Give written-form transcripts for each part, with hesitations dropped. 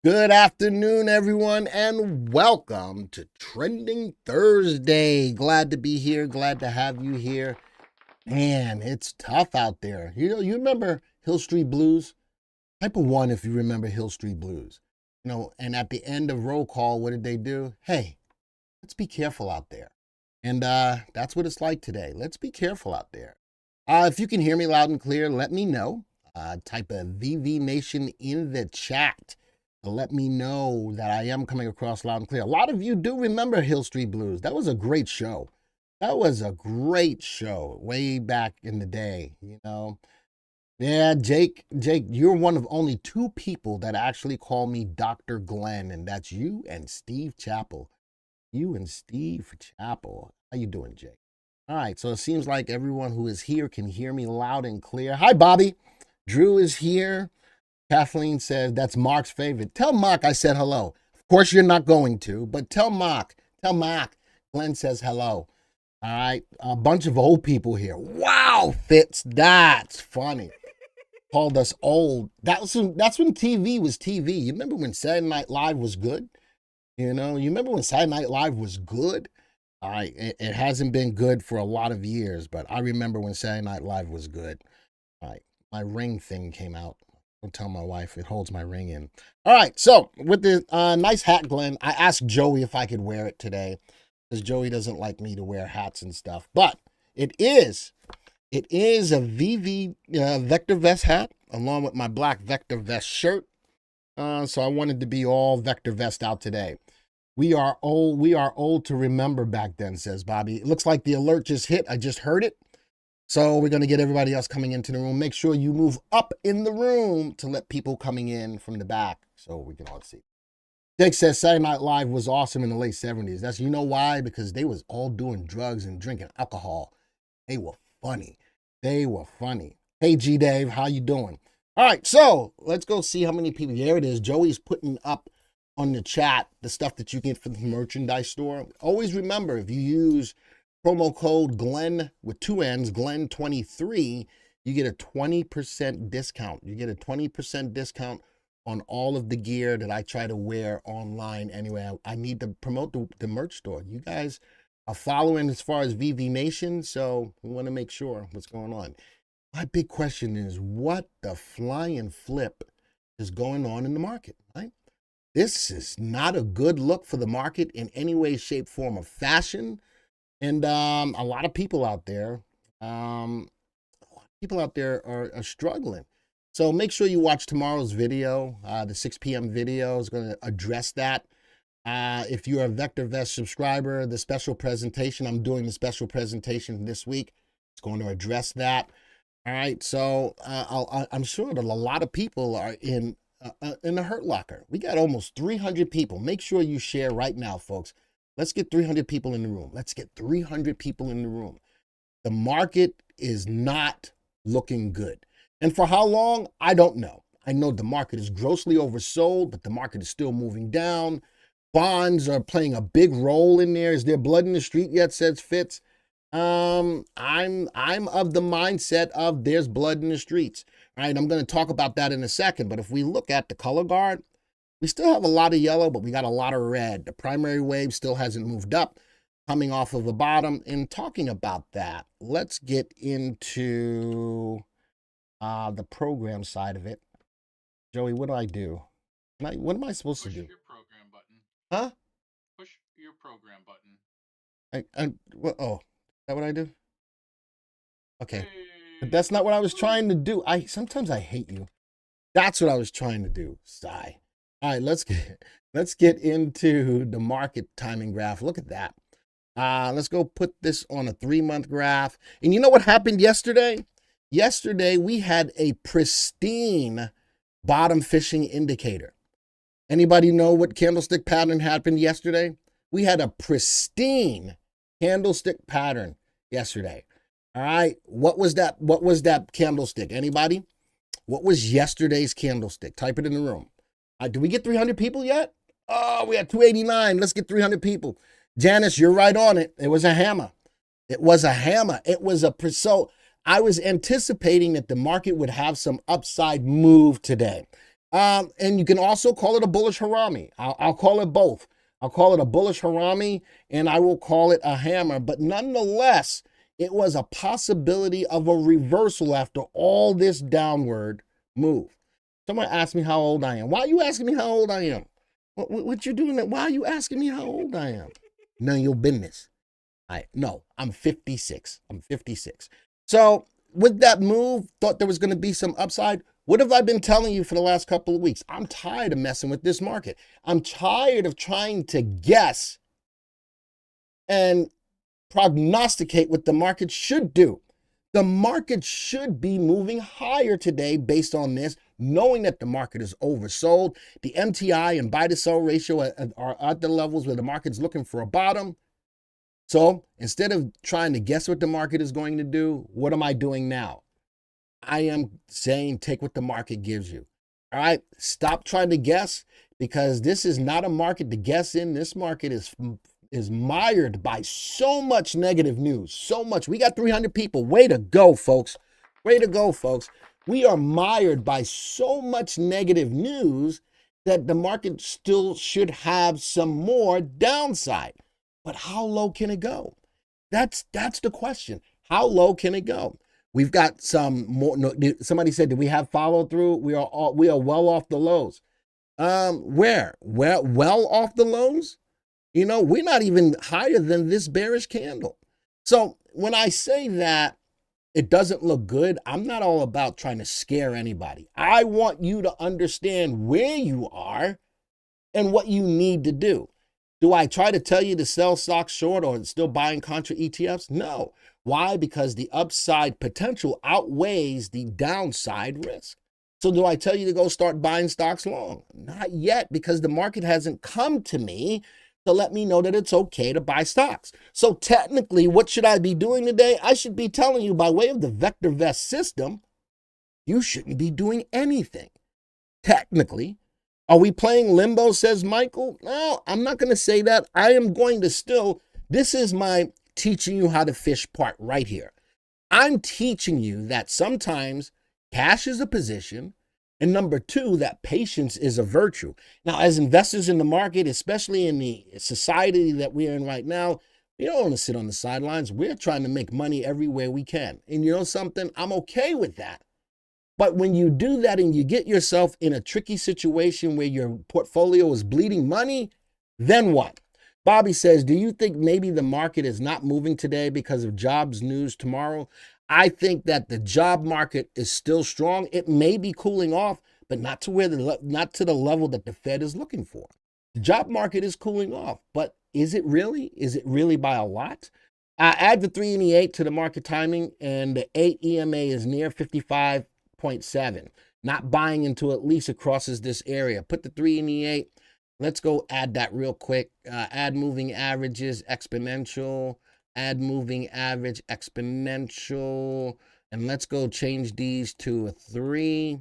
Good afternoon, everyone, and welcome to Trending Thursday. Glad to be here. Glad to have you here. Man, it's tough out there. You remember Hill Street Blues? Type of one if you remember Hill Street Blues. And at the end of roll call, what did they do? Hey, let's be careful out there. And that's what it's like today. Let's be careful out there. If you can hear me loud and clear, let me know. Type of VV Nation in the chat to let me know that I am coming across loud and clear. A lot of you do remember Hill Street Blues. That was a great show. That was a great show way back in the day. Yeah, Jake, you're one of only two people that actually call me Dr. Glenn, and that's you and Steve Chappell. You and Steve Chappell. How you doing, Jake? All right, so it seems like everyone who is here can hear me loud and clear. Hi, Bobby. Drew is here. Kathleen says that's Mark's favorite. Tell Mark I said hello. Of course, you're not going to, but tell Mark. Tell Mark. Glenn says hello. All right, a bunch of old people here. Wow, Fitz, that's funny. Called us old. That's when TV was TV. You remember when Saturday Night Live was good? You remember when Saturday Night Live was good? All right, it hasn't been good for a lot of years, but I remember when Saturday Night Live was good. All right, my ring thing came out. Don't tell my wife, it holds my ring in. All right, so with the nice hat, Glenn, I asked Joey if I could wear it today because Joey doesn't like me to wear hats and stuff. But it is a VV VectorVest hat along with my black VectorVest shirt. So I wanted to be all VectorVest out today. We are old to remember back then, says Bobby. It looks like the alert just hit. I just heard it. So we're going to get everybody else coming into the room. Make sure you move up in the room to let people coming in from the back so we can all see. Jake says Saturday Night Live was awesome in the late 70s. That's, you know why? Because they was all doing drugs and drinking alcohol. They were funny. They were funny. Hey, G Dave, how you doing? All right, so let's go see how many people. There it is. Joey's putting up on the chat the stuff that you get from the merchandise store. Always remember, if you use promo code Glenn with two N's, Glenn23, you get a 20% discount. You get a 20% discount on all of the gear that I try to wear online. Anyway, I need to promote the merch store. You guys are following as far as VV Nation, so we want to make sure what's going on. My big question is, what the flying flip is going on in the market, right? This is not a good look for the market in any way, shape, form, or fashion. And a lot of people out there, are struggling. So make sure you watch tomorrow's video. The 6 p.m. video is going to address that. If you're a VectorVest subscriber, the special presentation, I'm doing the special presentation this week. It's going to address that. All right. So I'm sure that a lot of people are in the Hurt Locker. We got almost 300 people. Make sure you share right now, folks. Let's get 300 people in the room. Let's get 300 people in the room. The market is not looking good. And for how long? I don't know. I know the market is grossly oversold, but the market is still moving down. Bonds are playing a big role in there. Is there blood in the street yet, says Fitz? I'm of the mindset of there's blood in the streets. All right, I'm going to talk about that in a second. But if we look at the color guard, we still have a lot of yellow, but we got a lot of red. The primary wave still hasn't moved up, coming off of the bottom. And talking about that, let's get into the program side of it. Joey, what do I do? What am I supposed to do? Push your program button. Huh? Push your program button. Oh, is that what I do? Okay. But Hey. that's not what I was trying to do. Sometimes I hate you. That's what I was trying to do. Sigh. All right, let's get into the market timing graph. Look at that. Let's go put this on a 3-month graph. And you know what happened yesterday? Yesterday we had a pristine bottom fishing indicator. Anybody know what candlestick pattern happened yesterday? We had a pristine candlestick pattern yesterday. All right, what was that? What was that candlestick? Anybody? What was yesterday's candlestick? Type it in the room. Did we get 300 people yet? Oh, we had 289. Let's get 300 people. Janice, you're right on it. It was a hammer. It was a hammer. It was so I was anticipating that the market would have some upside move today. And you can also call it a bullish harami. I'll call it both. I'll call it a bullish harami and I will call it a hammer. But nonetheless, it was a possibility of a reversal after all this downward move. Someone asked me how old I am. Why are you asking me how old I am? What you doing? Why are you asking me how old I am? None of your business. No, I'm 56. I'm 56. So with that move, thought there was going to be some upside. What have I been telling you for the last couple of weeks? I'm tired of messing with this market. I'm tired of trying to guess and prognosticate what the market should do. The market should be moving higher today based on this, knowing that the market is oversold. The MTI and buy to sell ratio are at the levels where the market's looking for a bottom. So instead of trying to guess what the market is going to do, what am I doing now? I am saying take what the market gives you. All right, stop trying to guess because this is not a market to guess in. This market is mired by so much negative news, so much. We got 300 people. Way to go, folks. Way to go, folks. We are mired by so much negative news that the market still should have some more downside. But how low can it go? That's the question. How low can it go? We've got some more. No, somebody said, "Did we have follow through?" We are well off the lows. Where? Well off the lows? You know, we're not even higher than this bearish candle. So when I say that it doesn't look good, I'm not all about trying to scare anybody. I want you to understand where you are and what you need to do. Do I try to tell you to sell stocks short or still buying contra ETFs? No. Why? Because the upside potential outweighs the downside risk. So do I tell you to go start buying stocks long? Not yet, because the market hasn't come to me to let me know that it's okay to buy stocks. So technically, what should I be doing today? I should be telling you by way of the VectorVest system, you shouldn't be doing anything. Technically. Are we playing limbo, says Michael? No, I'm not going to say that. I am going to still, this is my teaching you how to fish part right here. I'm teaching you that sometimes cash is a position, and number two, that patience is a virtue. Now, as investors in the market, especially in the society that we're in right now, we don't want to sit on the sidelines. We're trying to make money everywhere we can. And you know something? I'm okay with that. But when you do that and you get yourself in a tricky situation where your portfolio is bleeding money, then what? Bobby says, do you think maybe the market is not moving today because of jobs news tomorrow? I think that the job market is still strong. It may be cooling off, but not to the level that the Fed is looking for. The job market is cooling off, but is it really? Is it really by a lot? Add the 3 and the 8 to the market timing, and the 8 EMA is near 55.7. Not buying until at least it crosses this area. Put the 3 and the 8. Let's go add that real quick. Add moving averages, exponential. Add moving average, exponential. And let's go change these to a 3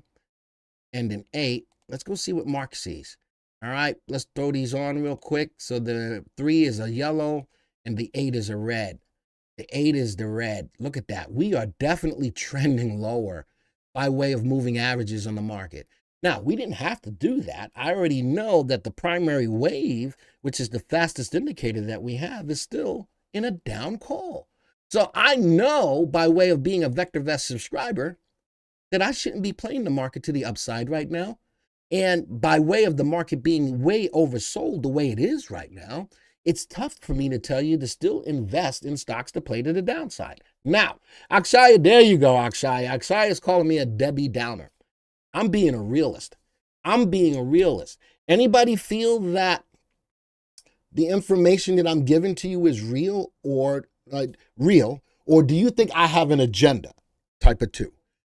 and an 8. Let's go see what Mark sees. All right, let's throw these on real quick. So the 3 is a yellow and the 8 is a red. The 8 is the red. Look at that. We are definitely trending lower by way of moving averages on the market. Now, we didn't have to do that. I already know that the primary wave, which is the fastest indicator that we have, is still in a down call. So I know by way of being a VectorVest subscriber that I shouldn't be playing the market to the upside right now. And by way of the market being way oversold the way it is right now, it's tough for me to tell you to still invest in stocks to play to the downside. Now, Akshaya, there you go, Akshaya. Akshaya is calling me a Debbie Downer. I'm being a realist. I'm being a realist. Anybody feel that the information that I'm giving to you is real, or do you think I have an agenda? Type of 2.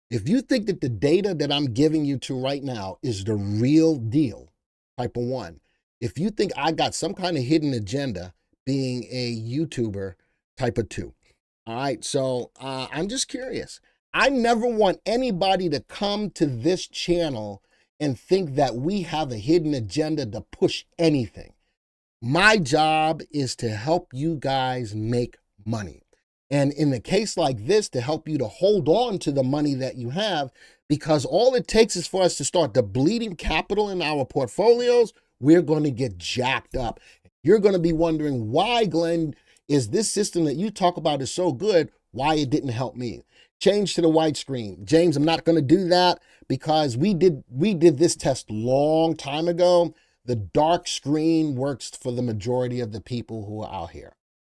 If you think that the data that I'm giving you to right now is the real deal, type of 1. If you think I got some kind of hidden agenda being a YouTuber, type of 2. All right, so I'm just curious. I never want anybody to come to this channel and think that we have a hidden agenda to push anything. My job is to help you guys make money. And in a case like this, to help you to hold on to the money that you have, because all it takes is for us to start depleting capital in our portfolios. We're going to get jacked up. You're going to be wondering why, Glenn, is this system that you talk about is so good, why it didn't help me. Change to the white screen. James, I'm not going to do that because we did this test long time ago. The dark screen works for the majority of the people who are out here.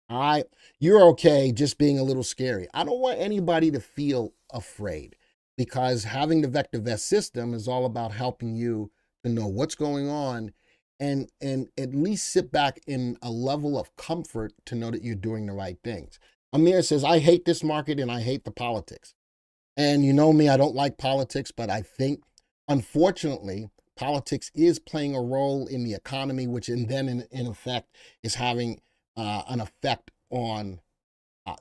All right, you're okay just being a little scary. I don't want anybody to feel afraid, because having the VectorVest system is all about helping you to know what's going on and at least sit back in a level of comfort to know that you're doing the right things. Amir says, I hate this market and I hate the politics. And you know me, I don't like politics, but I think, unfortunately, politics is playing a role in the economy, which then in effect is having an effect on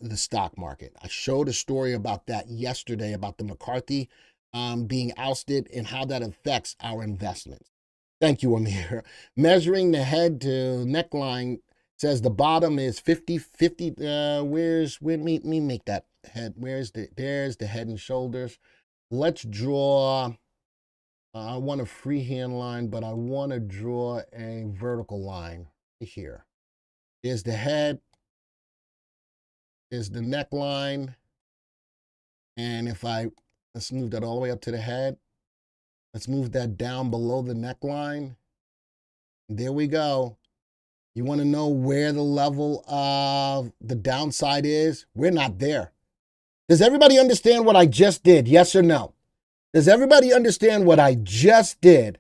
the stock market. I showed a story about that yesterday, about the McCarthy being ousted and how that affects our investments. Thank you, Amir. Measuring the head to neckline says the bottom is 50. Let me make that head. There's the head and shoulders. Let's draw, I want a freehand line, but I want to draw a vertical line here. There's the head, is the neckline. And if let's move that all the way up to the head. Let's move that down below the neckline. There we go. You want to know where the level of the downside is? We're not there. Does everybody understand what I just did? Yes or no? Does everybody understand what I just did?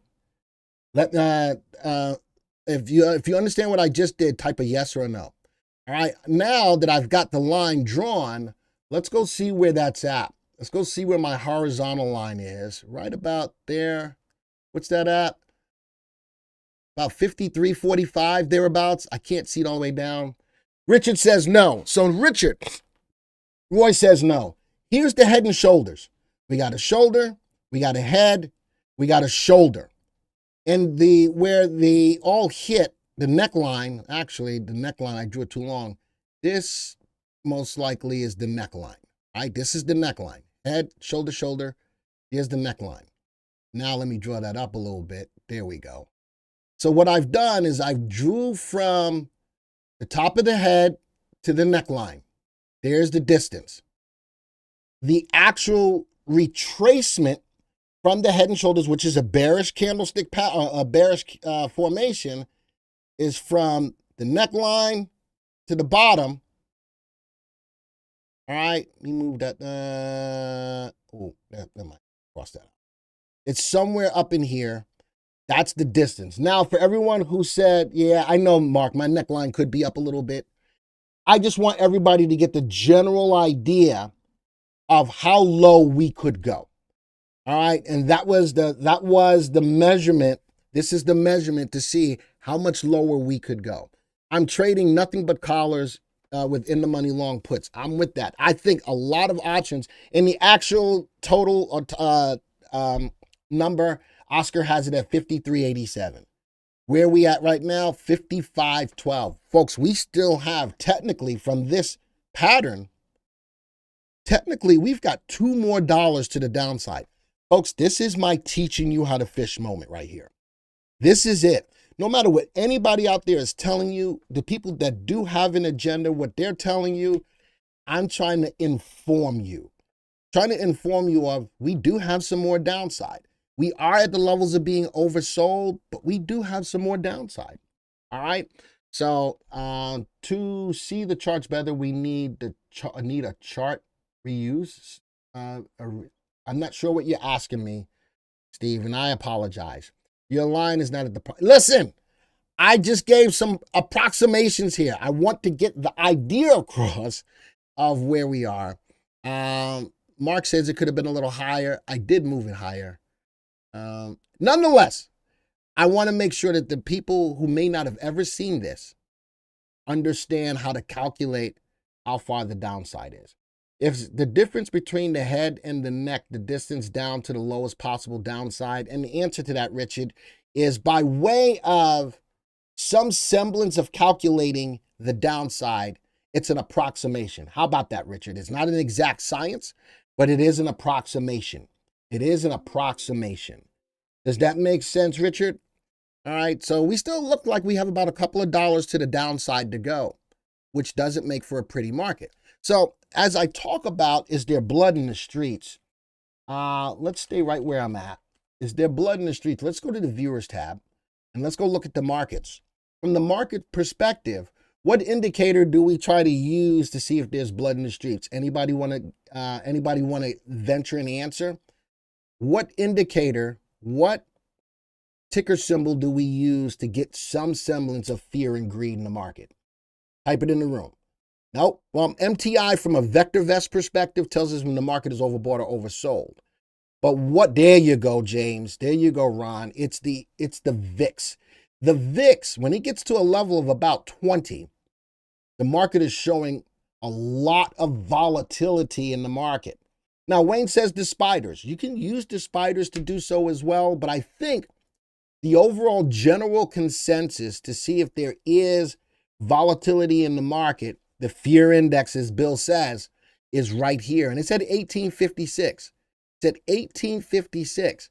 If you understand what I just did, type a yes or a no. All right, now that I've got the line drawn, let's go see where that's at. Let's go see where my horizontal line is. Right about there. What's that at? About 53.45, thereabouts. I can't see it all the way down. Richard says no. So Roy says no. Here's the head and shoulders. We got a shoulder, we got a head, we got a shoulder. And where they all hit, the neckline, actually, the neckline, I drew it too long. This most likely is the neckline, right? This is the neckline. Head, shoulder, shoulder. Here's the neckline. Now let me draw that up a little bit. There we go. So what I've done is I've drew from the top of the head to the neckline. There's the distance. The actual retracement from the head and shoulders, which is a bearish candlestick, a bearish formation, is from the neckline to the bottom. All right, let me move that. That might cross that out. It's somewhere up in here. That's the distance. Now, for everyone who said, yeah, I know, Mark, my neckline could be up a little bit. I just want everybody to get the general idea of how low we could go. All right, and that was the measurement. This is the measurement to see how much lower we could go. I'm trading nothing but collars within the money long puts. I'm with that. I think a lot of options in the actual total number, Oscar has it at 53.87. Where are we at right now? 55.12. Folks, we still have, technically, from this pattern, technically, we've got $2 more to the downside. Folks, this is my teaching you how to fish moment right here. This is it. No matter what anybody out there is telling you, the people that do have an agenda, what they're telling you, I'm trying to inform you. Trying to inform you of, we do have some more downside. We are at the levels of being oversold, but we do have some more downside. All right. So to see the charts better, we need a chart reuse. I'm not sure what you're asking me, Steve, and I apologize. Your line is not at the point. Listen, I just gave some approximations here. I want to get the idea across of where we are. Mark says it could have been a little higher. I did move it higher. Nonetheless, I want to make sure that the people who may not have ever seen this understand how to calculate how far the downside is. If the difference between the head and the neck, the distance down to the lowest possible downside, and the answer to that, Richard, is by way of some semblance of calculating the downside, it's an approximation. How about that, Richard? It's not an exact science, but it is an approximation. It is an approximation. Does that make sense, Richard? All right, so we still look like we have about a couple of dollars to the downside to go, which doesn't make for a pretty market. So as I talk about, is there blood in the streets? Let's stay right where I'm at. Is there blood in the streets? Let's go to the viewers tab and let's go look at the markets. From the market perspective, what indicator do we try to use to see if there's blood in the streets? Anybody want to venture an answer? What indicator, what ticker symbol do we use to get some semblance of fear and greed in the market? Type it in the room. Nope. Well, MTI from a VectorVest perspective tells us when the market is overbought or oversold. But there you go, James. There you go, Ron. It's the VIX. The VIX, when it gets to a level of about 20, the market is showing a lot of volatility in the market. Now, Wayne says the spiders. You can use the spiders to do so as well, but I think the overall general consensus to see if there is volatility in the market, the fear index, as Bill says, is right here. And it's at 1856. It's at 1856.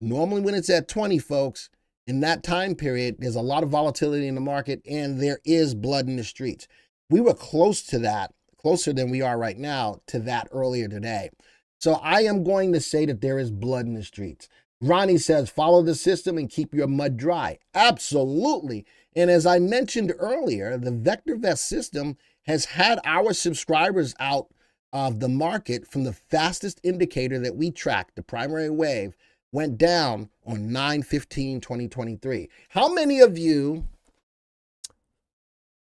Normally when it's at 20, folks, in that time period, there's a lot of volatility in the market and there is blood in the streets. We were close to that, closer than we are right now to that earlier today. So I am going to say that there is blood in the streets. Ronnie says, follow the system and keep your mud dry. Absolutely. And as I mentioned earlier, the VectorVest system has had our subscribers out of the market from the fastest indicator that we track, the primary wave, went down on 9/15/2023. How many of you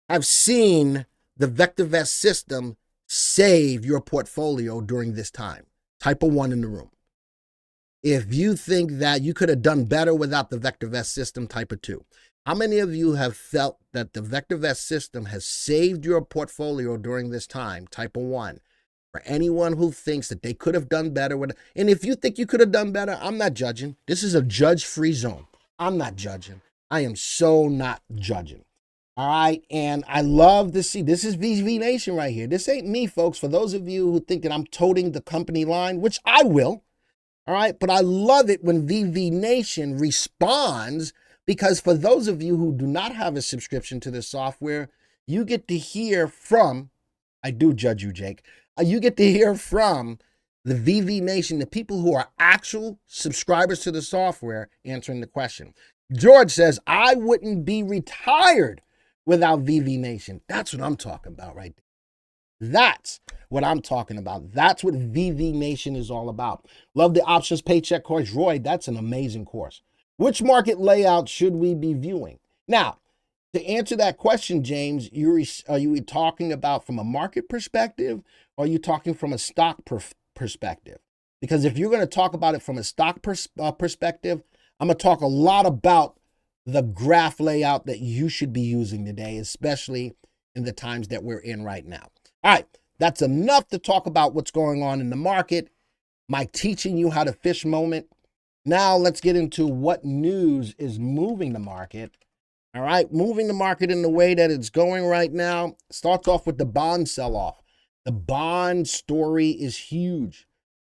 have seen the VectorVest system save your portfolio during this time? Type a 1 in the room. If you think that you could have done better without the VectorVest system, type a 2. How many of you have felt that the VectorVest system has saved your portfolio during this time? Type a 1. For anyone who thinks that they could have done better with it. And if you think you could have done better, I'm not judging. This is a judge-free zone. I'm not judging. I am so not judging. All right. And I love to see, this is VV Nation right here. This ain't me, folks. For those of you who think that I'm toting the company line, which I will. All right. But I love it when VV Nation responds, because for those of you who do not have a subscription to this software, you get to hear from, I do judge you, Jake. You get to hear from the VV Nation, the people who are actual subscribers to the software, answering the question. George says, I wouldn't be retired without VV Nation. That's what I'm talking about right there. That's what I'm talking about. That's what VV Nation is all about. Love the options paycheck course. Roy, that's an amazing course. Which market layout should we be viewing? Now, to answer that question, James, are you talking about from a market perspective, or are you talking from a stock perspective? Because if you're going to talk about it from a stock perspective, I'm going to talk a lot about the graph layout that you should be using today, especially in the times that we're in right now. All right, that's enough to talk about what's going on in the market, my teaching you how to fish moment. Now let's get into what news is moving the market. All right, moving the market in the way that it's going right now. Starts off with the bond sell-off. The bond story is huge.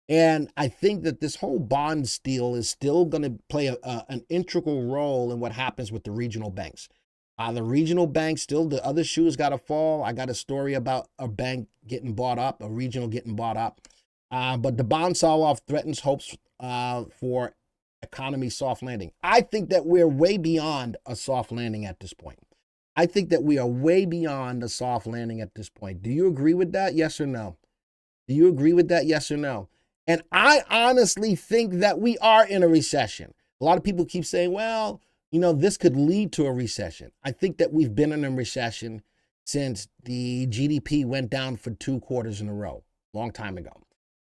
And I think that this whole bond steal is still going to play an integral role in what happens with the regional banks. The regional banks, still the other shoes got to fall. I got a story about a bank getting bought up, a regional getting bought up. But the bond sell-off threatens hopes for economy soft landing. I think that we're way beyond a soft landing at this point. I think that we are way beyond a soft landing at this point. Do you agree with that? Yes or no? Do you agree with that? Yes or no? And I honestly think that we are in a recession. A lot of people keep saying, well, this could lead to a recession. I think that we've been in a recession since the GDP went down for 2 quarters in a row, long time ago.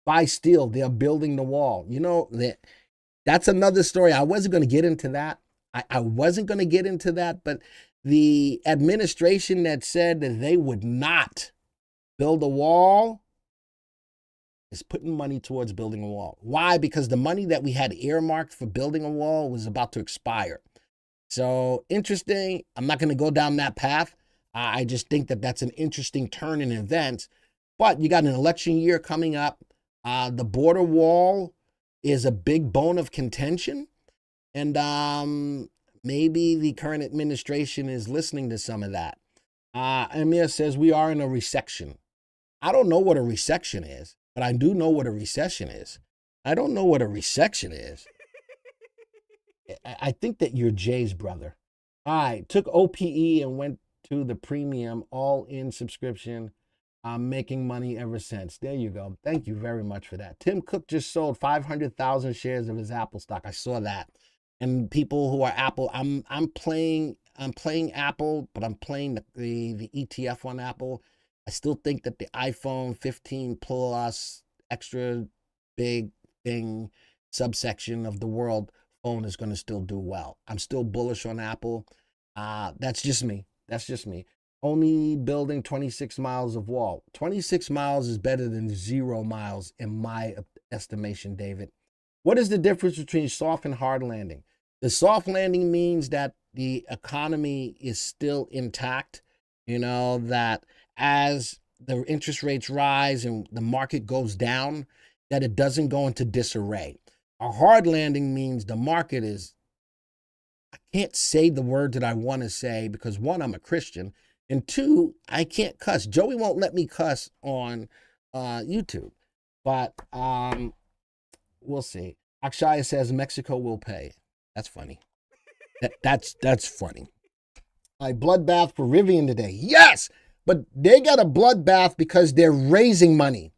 Buy steel, they're building the wall. That's another story. I wasn't going to get into that. I wasn't going to get into that, but the administration that said that they would not build a wall is putting money towards building a wall. Why? Because the money that we had earmarked for building a wall was about to expire. So interesting. I'm not going to go down that path. I just think that that's an interesting turn in events. But you got an election year coming up. The border wall is a big bone of contention. And maybe the current administration is listening to some of that. Amir says we are in a recession. I don't know what a recession is, but I do know what a recession is. I don't know what a recession is. I think that you're Jay's brother. I took OPE and went to the premium all-in subscription. I'm making money ever since. There you go. Thank you very much for that. Tim Cook just sold 500,000 shares of his Apple stock. I saw that. And people who are Apple, I'm playing Apple, but I'm playing the ETF on Apple. I still think that the iPhone 15 Plus extra big thing subsection of the world phone is going to still do well. I'm still bullish on Apple. That's just me. That's just me. Only building 26 miles of wall. 26 miles is better than 0 miles in my estimation, David. What is the difference between soft and hard landing? The soft landing means that the economy is still intact, that as the interest rates rise and the market goes down, that it doesn't go into disarray. A hard landing means the market is, I can't say the word that I want to say because one, I'm a Christian, and two, I can't cuss. Joey won't let me cuss on YouTube, but we'll see. Akshaya says Mexico will pay. That's funny. That's funny. A bloodbath for Rivian today. Yes, but they got a bloodbath because they're raising money.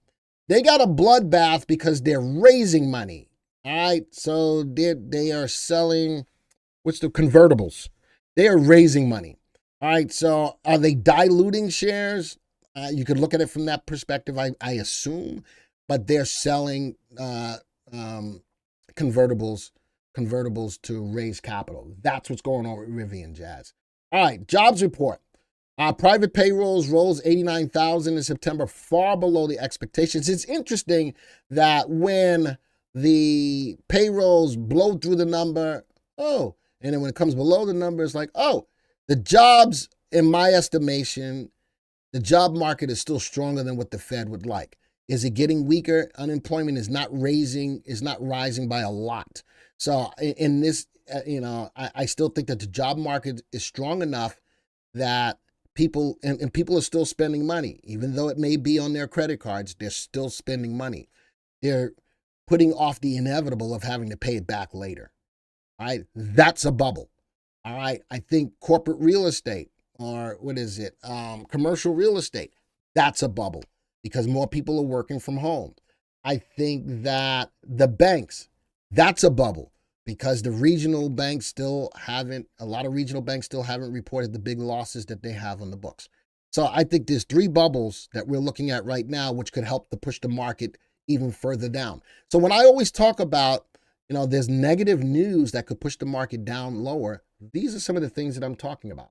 They got a bloodbath because they're raising money. All right, so they are selling, what's the convertibles? They are raising money. All right, so are they diluting shares? You could look at it from that perspective, I assume, but they're selling convertibles to raise capital. That's what's going on with Rivian, Jazz. All right, jobs report. Private payrolls rose 89,000 in September, far below the expectations. It's interesting that when the payrolls blow through the number, and then when it comes below the number, it's like, the jobs, in my estimation, the job market is still stronger than what the Fed would like. Is it getting weaker? Unemployment is not rising by a lot. So in this, I still think that the job market is strong enough that people are still spending money, even though it may be on their credit cards. They're still spending money. They're putting off the inevitable of having to pay it back later. All right, that's a bubble. All right, I think corporate real estate, or what is it, commercial real estate, that's a bubble because more people are working from home. I think that the banks, that's a bubble because a lot of regional banks still haven't reported the big losses that they have on the books. So I think there's 3 bubbles that we're looking at right now, which could help to push the market even further down. So when I always talk about, there's negative news that could push the market down lower, these are some of the things that I'm talking about.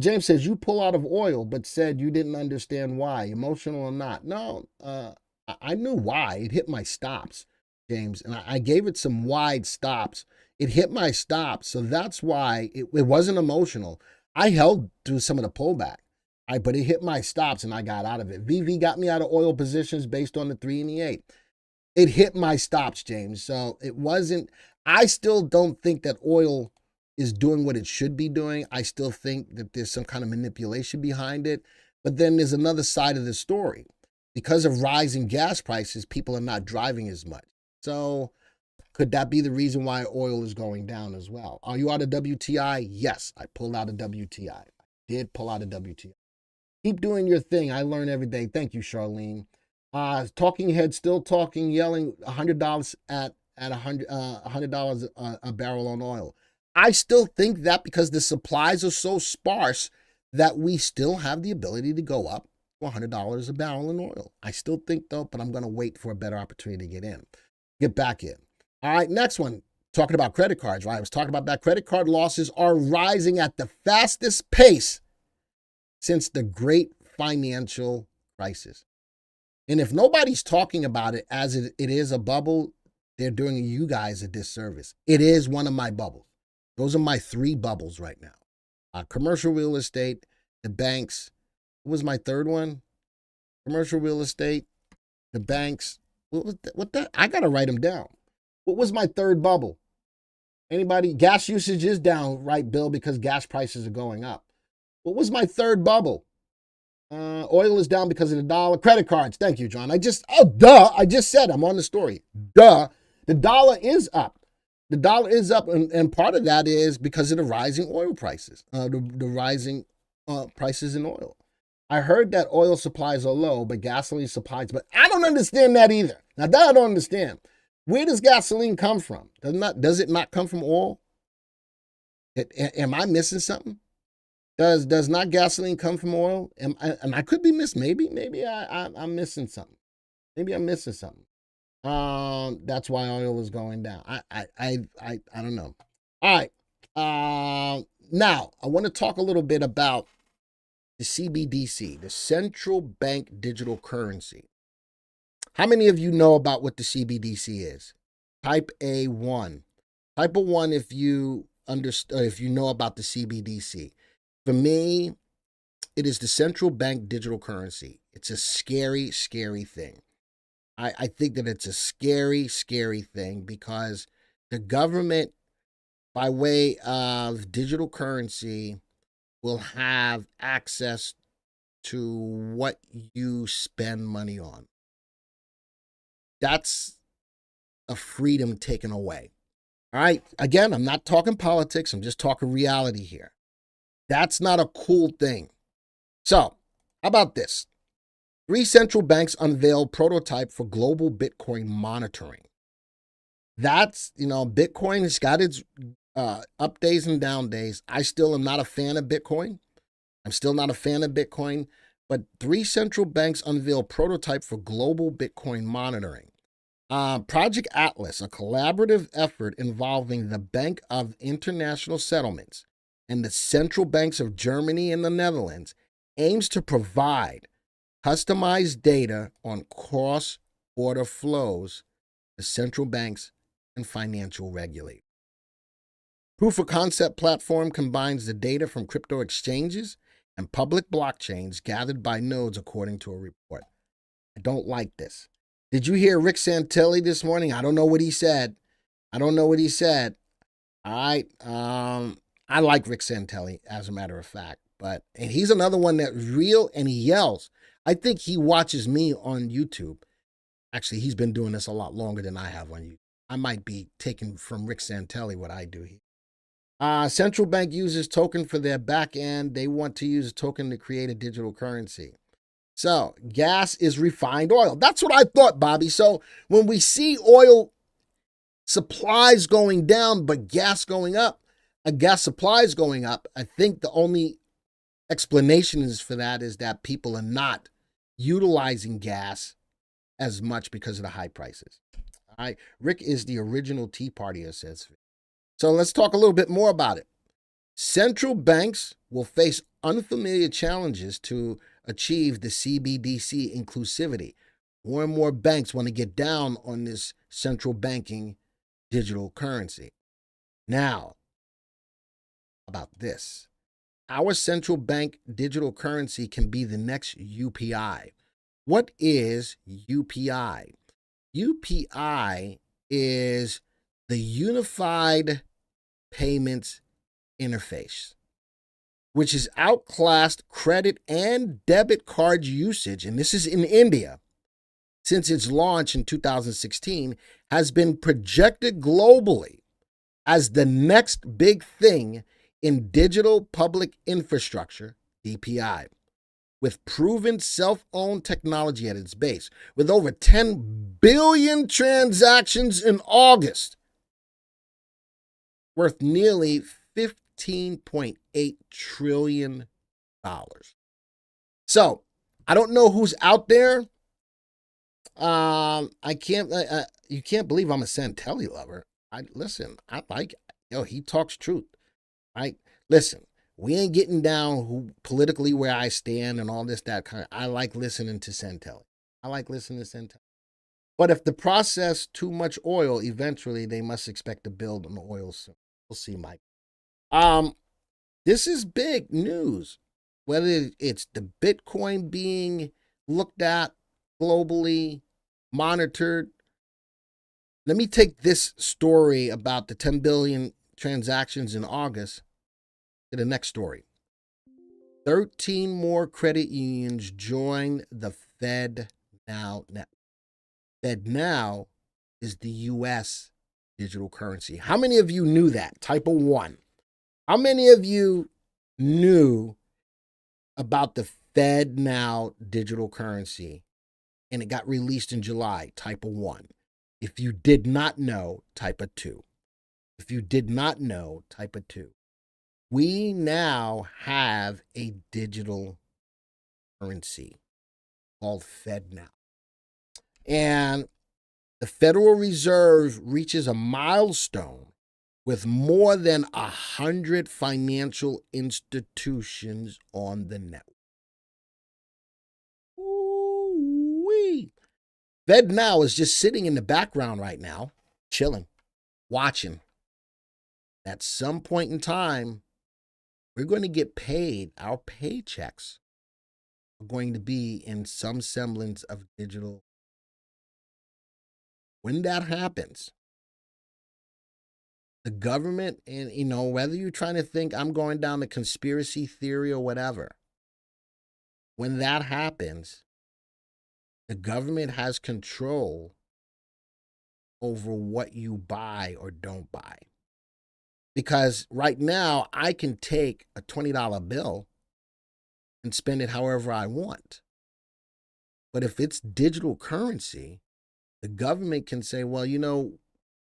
James says, you pull out of oil, but said you didn't understand why, emotional or not. No, I knew why. It hit my stops, James, and I gave it some wide stops. It hit my stops, so that's why it wasn't emotional. I held through some of the pullback, but it hit my stops and I got out of it. VV got me out of oil positions based on the 3 and the 8. It hit my stops, James, so it wasn't. I still don't think that oil is doing what it should be doing. I still think that there's some kind of manipulation behind it. But then there's another side of the story. Because of rising gas prices, people are not driving as much. So could that be the reason why oil is going down as well? Are you out of WTI? Yes, I pulled out of WTI. I did pull out of WTI. Keep doing your thing. I learn every day. Thank you, Charlene. Talking head still talking, yelling $100 at $100 a barrel on oil. I still think that because the supplies are so sparse that we still have the ability to go up to $100 a barrel in oil. I still think though, but I'm going to wait for a better opportunity to get back in. All right, next one, talking about credit cards, right? I was talking about that credit card losses are rising at the fastest pace since the great financial crisis. And if nobody's talking about it as it is a bubble, they're doing you guys a disservice. It is one of my bubbles. Those are my 3 bubbles right now. Commercial real estate, the banks. What was my third one? Commercial real estate, the banks. What that? I got to write them down. What was my third bubble? Anybody? Gas usage is down, right, Bill, because gas prices are going up. What was my third bubble? Oil is down because of the dollar. Credit cards. Thank you, John. I just said I'm on the story. Duh. The dollar is up. The dollar is up, and part of that is because of the rising oil prices, the rising prices in oil. I heard that oil supplies are low, but gasoline supplies, but I don't understand that either. Now, that I don't understand. Where does gasoline come from? Does it not come from oil? Am I missing something? Does not gasoline come from oil? And I could be missing. Maybe I'm missing something. Maybe I'm missing something. That's why oil is going down. I don't know. All right. Now I want to talk a little bit about the CBDC, the central bank digital currency. How many of you know about what the CBDC is? Type A1. Type A1 if you if you know about the CBDC. For me, it is the central bank digital currency. It's a scary, scary thing. I think that it's a scary, scary thing because the government, by way of digital currency, will have access to what you spend money on. That's a freedom taken away. All right. Again, I'm not talking politics. I'm just talking reality here. That's not a cool thing. So, how about this? 3 central banks unveil prototype for global Bitcoin monitoring. That's, Bitcoin has got its up days and down days. I still am not a fan of Bitcoin. I'm still not a fan of Bitcoin. But 3 central banks unveil prototype for global Bitcoin monitoring. Project Atlas, a collaborative effort involving the Bank of International Settlements and the central banks of Germany and the Netherlands, aims to provide customized data on cross-border flows to central banks and financial regulators. Proof of concept platform combines the data from crypto exchanges and public blockchains gathered by nodes, according to a report. I don't like this. Did you hear Rick Santelli this morning? I don't know what he said. All right. I like Rick Santelli, as a matter of fact. And he's another one that's real and he yells. I think he watches me on YouTube. Actually, he's been doing this a lot longer than I have on YouTube. I might be taking from Rick Santelli what I do here. Central bank uses token for their back end. They want to use a token to create a digital currency. So gas is refined oil. That's what I thought, Bobby. So when we see oil supplies going down, but gas going up, gas supplies going up, I think the only explanation is for that is that people are not utilizing gas as much because of the high prices. All right. Rick is the original Tea Partier, says. So let's talk a little bit more about it. Central banks will face unfamiliar challenges to achieve the CBDC inclusivity. More and more banks want to get down on this central banking digital currency. Now, about this. Our central bank digital currency can be the next UPI. What is UPI? UPI is the Unified Payments Interface, which has outclassed credit and debit card usage, and this is in India, since its launch in 2016, has been projected globally as the next big thing in digital public infrastructure, DPI, with proven self-owned technology at its base, with over 10 billion transactions in August, worth nearly $15.8 trillion. So, I don't know who's out there. You can't believe I'm a Santelli lover. I like, he talks truth. Right? Listen, we ain't getting down politically where I stand and all this, that kind of. I like listening to Santelli. But if the process too much oil, eventually they must expect to build an oil soon. We'll see, Mike. This is big news. Whether it's the Bitcoin being looked at globally, monitored, Let me take this story about the 10 billion transactions in August to the next story. 13 more credit unions join the FedNow network. FedNow is the U.S. digital currency. How many of you knew that? Type of 1. How many of you knew about the FedNow digital currency and it got released in July? Type of 1. If you did not know, type of 2. If you did not know, type of 2. We now have a digital currency called FedNow. And the Federal Reserve reaches a milestone with more than 100 financial institutions on the network. Ooh-wee. FedNow is just sitting in the background right now, chilling, watching. At some point in time, we're going to get paid. Our paychecks are going to be in some semblance of digital. When that happens, the government, and whether you're trying to think I'm going down the conspiracy theory or whatever, when that happens, the government has control over what you buy or don't buy. Because right now, I can take a $20 bill and spend it however I want. But if it's digital currency, the government can say, well,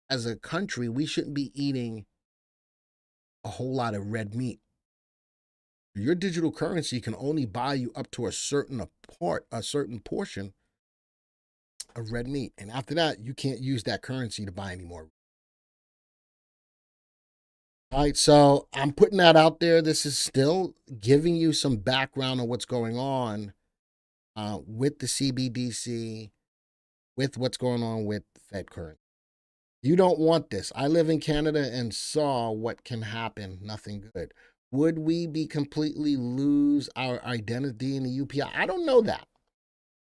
as a country, we shouldn't be eating a whole lot of red meat. Your digital currency can only buy you up to a certain portion of red meat. And after that, you can't use that currency to buy any more. All right, so I'm putting that out there. This is still giving you some background on what's going on with the CBDC, with what's going on with Fed currency. You don't want this. I live in Canada and saw what can happen. Nothing good. Would we be completely lose our identity in the UPI? I don't know that.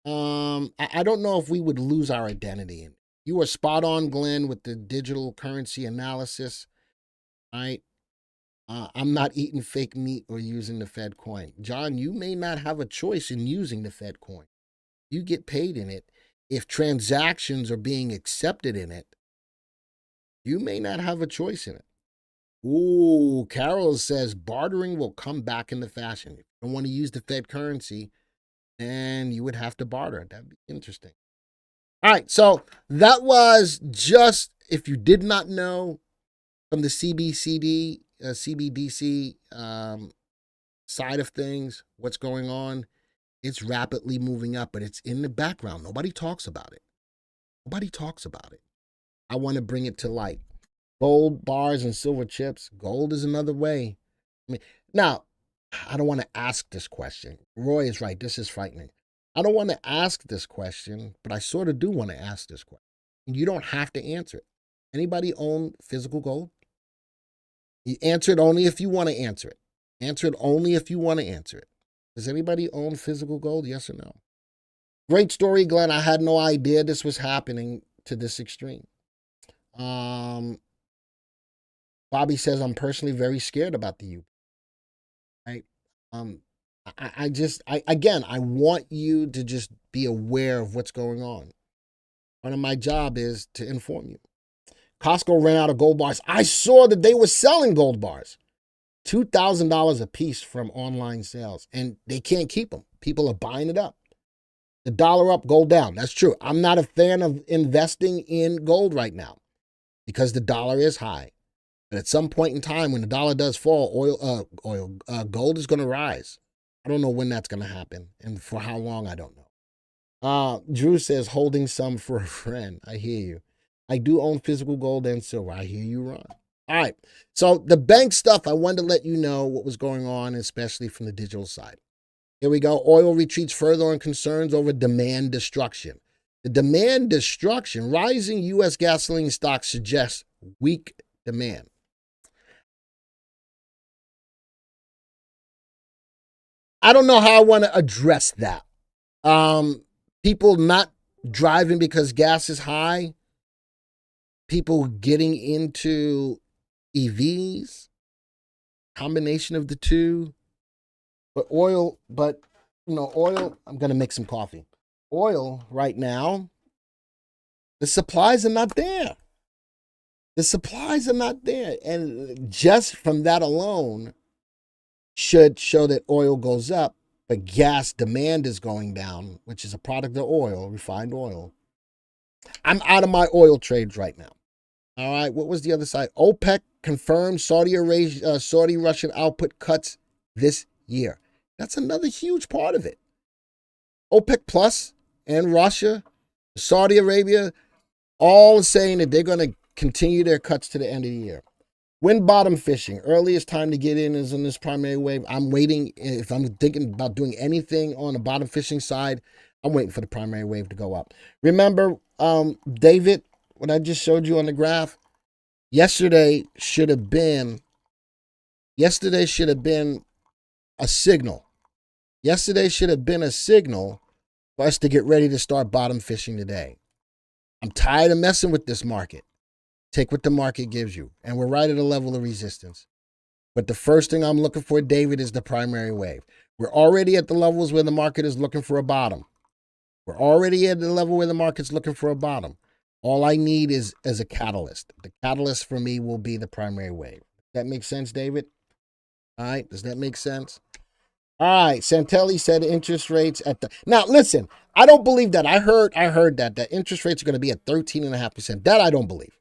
I don't know if we would lose our identity. You are spot on, Glenn, with the digital currency analysis. Right? I'm not eating fake meat or using the Fed coin. John, you may not have a choice in using the Fed coin. You get paid in it. If transactions are being accepted in it, you may not have a choice in it. Ooh, Carol says bartering will come back into fashion. If you don't want to use the Fed currency, then you would have to barter. That'd be interesting. All right, so that was just, if you did not know, from the CBDC side of things, what's going on. It's rapidly moving up, but it's in the background. Nobody talks about it. Nobody talks about it. I want to bring it to light. Gold bars and silver chips. Gold is another way. Now, I don't want to ask this question. Roy is right. This is frightening. I don't want to ask this question, but I sort of do want to ask this question. You don't have to answer it. Anybody own physical gold? You answer it only if you want to answer it. Answer it only if you want to answer it. Does anybody own physical gold? Yes or no? Great story, Glenn. I had no idea this was happening to this extreme. Bobby says, I'm personally very scared about the U. Right? I want you to just be aware of what's going on. Part of my job is to inform you. Costco ran out of gold bars. I saw that they were selling gold bars. $2,000 a piece from online sales, and they can't keep them. People are buying it up. The dollar up, gold down. That's true. I'm not a fan of investing in gold right now because the dollar is high. But at some point in time, when the dollar does fall, gold is going to rise. I don't know when that's going to happen and for how long, I don't know. Drew says, holding some for a friend. I hear you. I do own physical gold and silver. I hear you, Ron. All right. So the bank stuff, I wanted to let you know what was going on, especially from the digital side. Here we go. Oil retreats further on concerns over demand destruction. The demand destruction, rising U.S. gasoline stocks suggest weak demand. I don't know how I want to address that. People not driving because gas is high. people getting into EVs, combination of the two. But oil, oil, I'm going to make some coffee. Oil right now, the supplies are not there. The supplies are not there. And just from that alone should show that oil goes up, but gas demand is going down, which is a product of oil, refined oil. I'm out of my oil trades right now. All right, what was the other side? OPEC confirmed Saudi Russian output cuts this year. That's another huge part of it. OPEC Plus and Russia, Saudi Arabia, all saying that they're going to continue their cuts to the end of the year. When bottom fishing, earliest time to get in is in this primary wave. I'm waiting. If I'm thinking about doing anything on the bottom fishing side, I'm waiting for the primary wave to go up. Remember, David, what I just showed you on the graph, yesterday should have been a signal. Yesterday should have been a signal for us to get ready to start bottom fishing today. I'm tired of messing with this market. Take what the market gives you. And we're right at a level of resistance. But the first thing I'm looking for, David, is the primary wave. We're already at the levels where the market is looking for a bottom. We're already at the level where the market's looking for a bottom. All I need is a catalyst. The catalyst for me will be the primary wave. Does that make sense, David? All right. Does that make sense? All right. Santelli said interest rates at the... Now, listen, I don't believe that. I heard that interest rates are going to be at 13.5%. That I don't believe.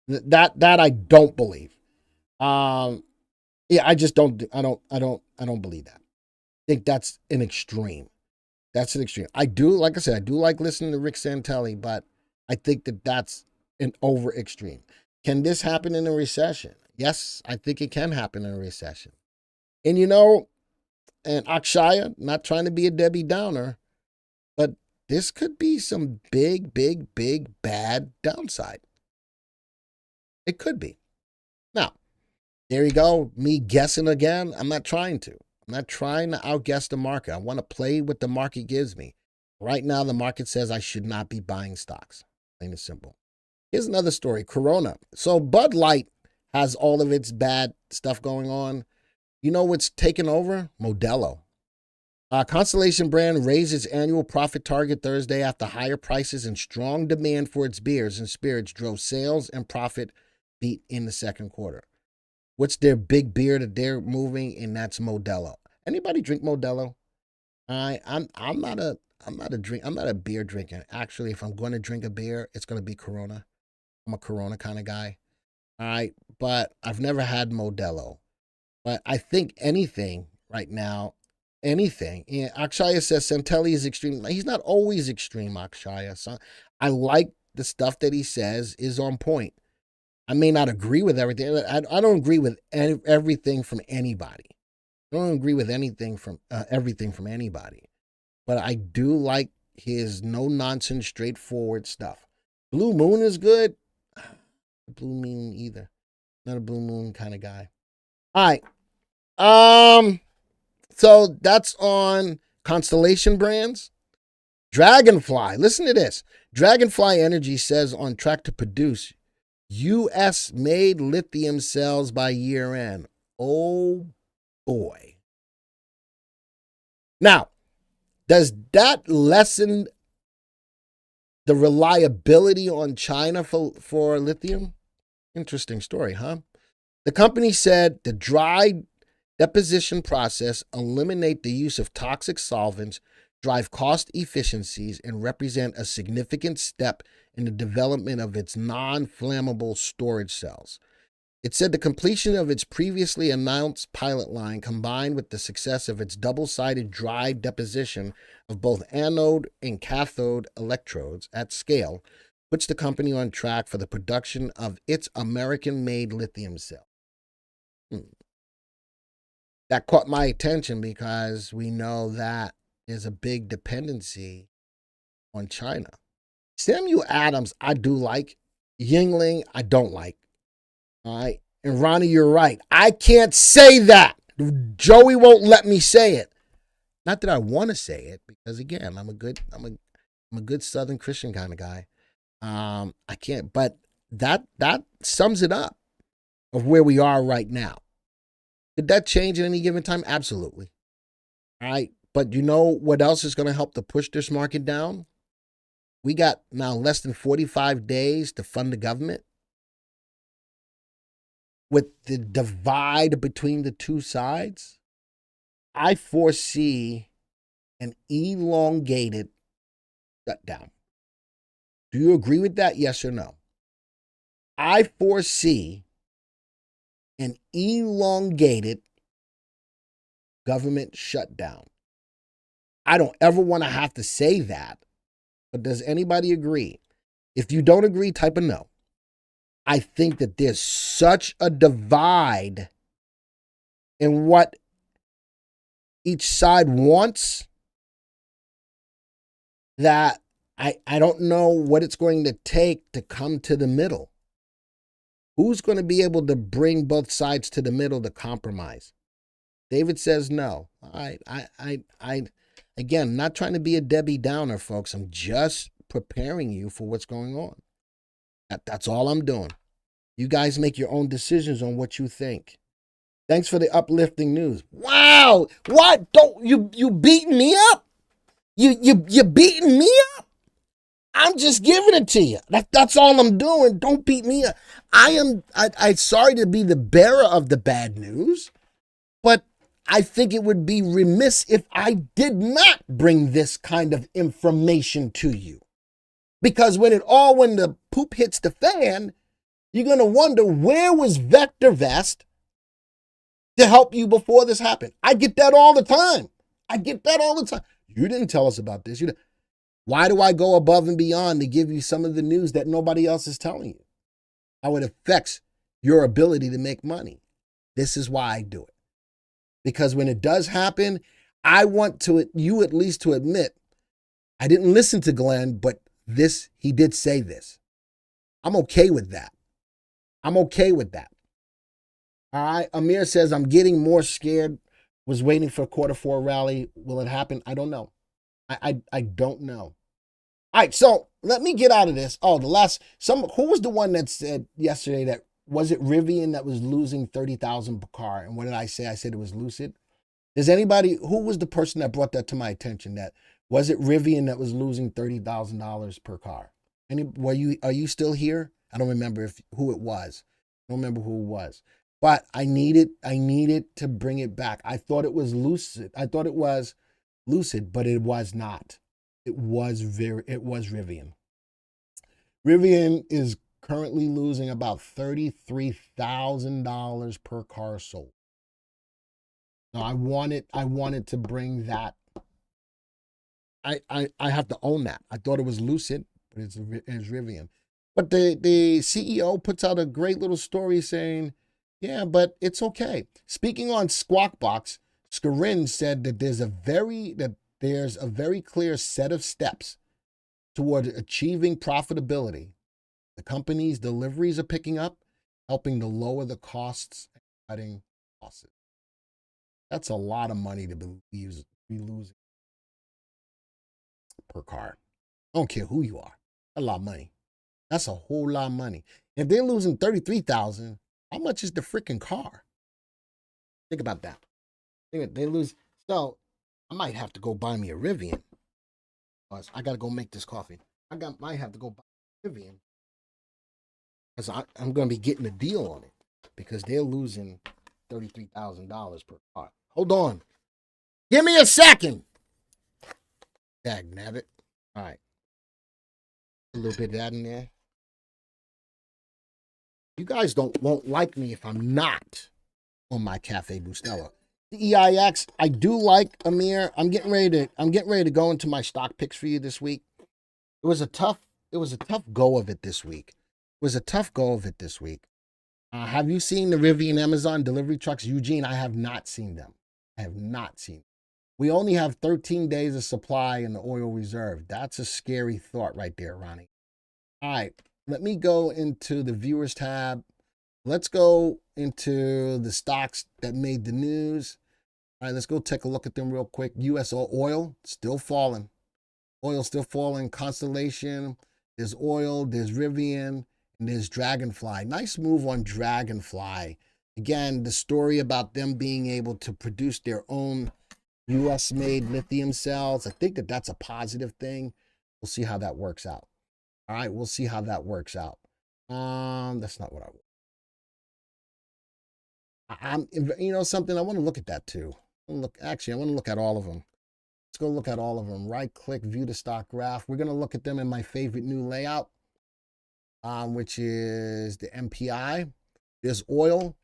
That I don't believe. Yeah, I just don't. I don't believe that. I think that's an extreme. That's an extreme. I do, like I said, I do like listening to Rick Santelli, but I think that that's an over extreme. Can this happen in a recession? Yes, I think it can happen in a recession. And and Akshaya, not trying to be a Debbie Downer, but this could be some big, big, big bad downside. It could be. Now, there you go. Me guessing again. I'm not trying to. I'm not trying to outguess the market. I want to play what the market gives me. Right now, the market says I should not be buying stocks. Plain and simple. Here's another story. Corona. So Bud Light has all of its bad stuff going on. You know what's taken over? Modelo. Constellation brand raised its annual profit target Thursday after higher prices and strong demand for its beers and spirits drove sales and profit beat in the second quarter. What's their big beer that they're moving? And that's Modelo. Anybody drink Modelo? I'm not a beer drinker. Actually, if I'm going to drink a beer, it's going to be Corona. I'm a Corona kind of guy. All right, but I've never had Modelo. But I think anything right now, anything. Yeah, Akshaya says Santelli is extreme. He's not always extreme, Akshaya. So I like the stuff that he says is on point. I may not agree with everything. I don't agree with everything from anybody. I don't agree with everything from anybody. But I do like his no-nonsense, straightforward stuff. Blue Moon is good. Blue Moon either. Not a Blue Moon kind of guy. All right. So that's on Constellation Brands. Dragonfly. Listen to this. Dragonfly Energy says on track to produce U.S.-made lithium cells by year end. Oh, boy. Now, does that lessen the reliability on China for lithium? Interesting story, huh? The company said the dry deposition process eliminate the use of toxic solvents, drive cost efficiencies, and represent a significant step in the development of its non-flammable storage cells. It said the completion of its previously announced pilot line combined with the success of its double-sided dry deposition of both anode and cathode electrodes at scale puts the company on track for the production of its American-made lithium cell. That caught my attention because we know that there's a big dependency on China. Samuel Adams, I do like. Yingling, I don't like. All right. And Ronnie, you're right. I can't say that. Joey won't let me say it. Not that I want to say it, because again, I'm a good Southern Christian kind of guy. I can't. But that sums it up of where we are right now. Could that change at any given time? Absolutely. All right. But you know what else is going to help to push this market down? We got now less than 45 days to fund the government. With the divide between the two sides, I foresee an elongated shutdown. Do you agree with that? Yes or no? I foresee an elongated government shutdown. I don't ever want to have to say that, but does anybody agree? If you don't agree, type a no. I think that there's such a divide in what each side wants that I don't know what it's going to take to come to the middle. Who's going to be able to bring both sides to the middle to compromise? David says no. I again, not trying to be a Debbie Downer, folks. I'm just preparing you for what's going on. That's all I'm doing. You guys make your own decisions on what you think. Thanks for the uplifting news. Wow, what? Don't you beating me up? You beating me up? I'm just giving it to you. That's all I'm doing. Don't beat me up. I'm sorry to be the bearer of the bad news, but I think it would be remiss if I did not bring this kind of information to you. Because when the poop hits the fan, you're going to wonder, where was VectorVest to help you before this happened? I get that all the time. You didn't tell us about this. Why do I go above and beyond to give you some of the news that nobody else is telling you? How it affects your ability to make money. This is why I do it. Because when it does happen, I want you at least to admit, I didn't listen to Glenn, but he did say this. I'm okay with that. All right. Amir says, I'm getting more scared. Was waiting for a Q4 rally. Will it happen? I don't know. I don't know. All right, so let me get out of this. Oh, who was the one that said yesterday that, was it Rivian that was losing 30,000 per car? And what did I say? I said it was Lucid. Who was the person that brought that to my attention? Was it Rivian that was losing $30,000 per car? Are you still here? I don't remember who it was. But I needed to bring it back. I thought it was Lucid. But it was not. It was Rivian. Rivian is currently losing about $33,000 per car sold. Now I wanted to bring that. I have to own that. I thought it was Lucid, but it's Rivian. But the CEO puts out a great little story saying, yeah, but it's okay. Speaking on Squawk Box, Skarin said that there's a very clear set of steps toward achieving profitability. The company's deliveries are picking up, helping to lower the costs and cutting losses. That's a lot of money to be losing per car. I don't care who you are. That's a lot of money. That's a whole lot of money. If they're losing $33,000, how much is the freaking car? Think about that. They lose. So I might have to go buy me a Rivian. I got to go make this coffee. Might have to go buy a Rivian. Because I'm going to be getting a deal on it. Because they're losing $33,000 per car. Hold on. Give me a second. Dag nabbit. All right. A little bit of that in there. You guys won't like me if I'm not on my Cafe Bustelo. The EIX, I do like, Amir. I'm getting ready to go into my stock picks for you this week. It was a tough go of it this week. Have you seen the Rivian Amazon delivery trucks? Eugene, I have not seen them. We only have 13 days of supply in the oil reserve. That's a scary thought right there, Ronnie. All right, let me go into the viewers tab. Let's go into the stocks that made the news. All right, let's go take a look at them real quick. U.S. oil, still falling. Constellation, there's oil, there's Rivian, And there's Dragonfly. Nice move on Dragonfly. Again, the story about them being able to produce their own US-made lithium cells. I think that that's a positive thing. We'll see how that works out. All right, we'll see how that works out. That's not what I want. You know something? I want to look at that too. I want to look at all of them. Let's go look at all of them. Right-click, view the stock graph. We're going to look at them in my favorite new layout, which is the MPI. There's oil.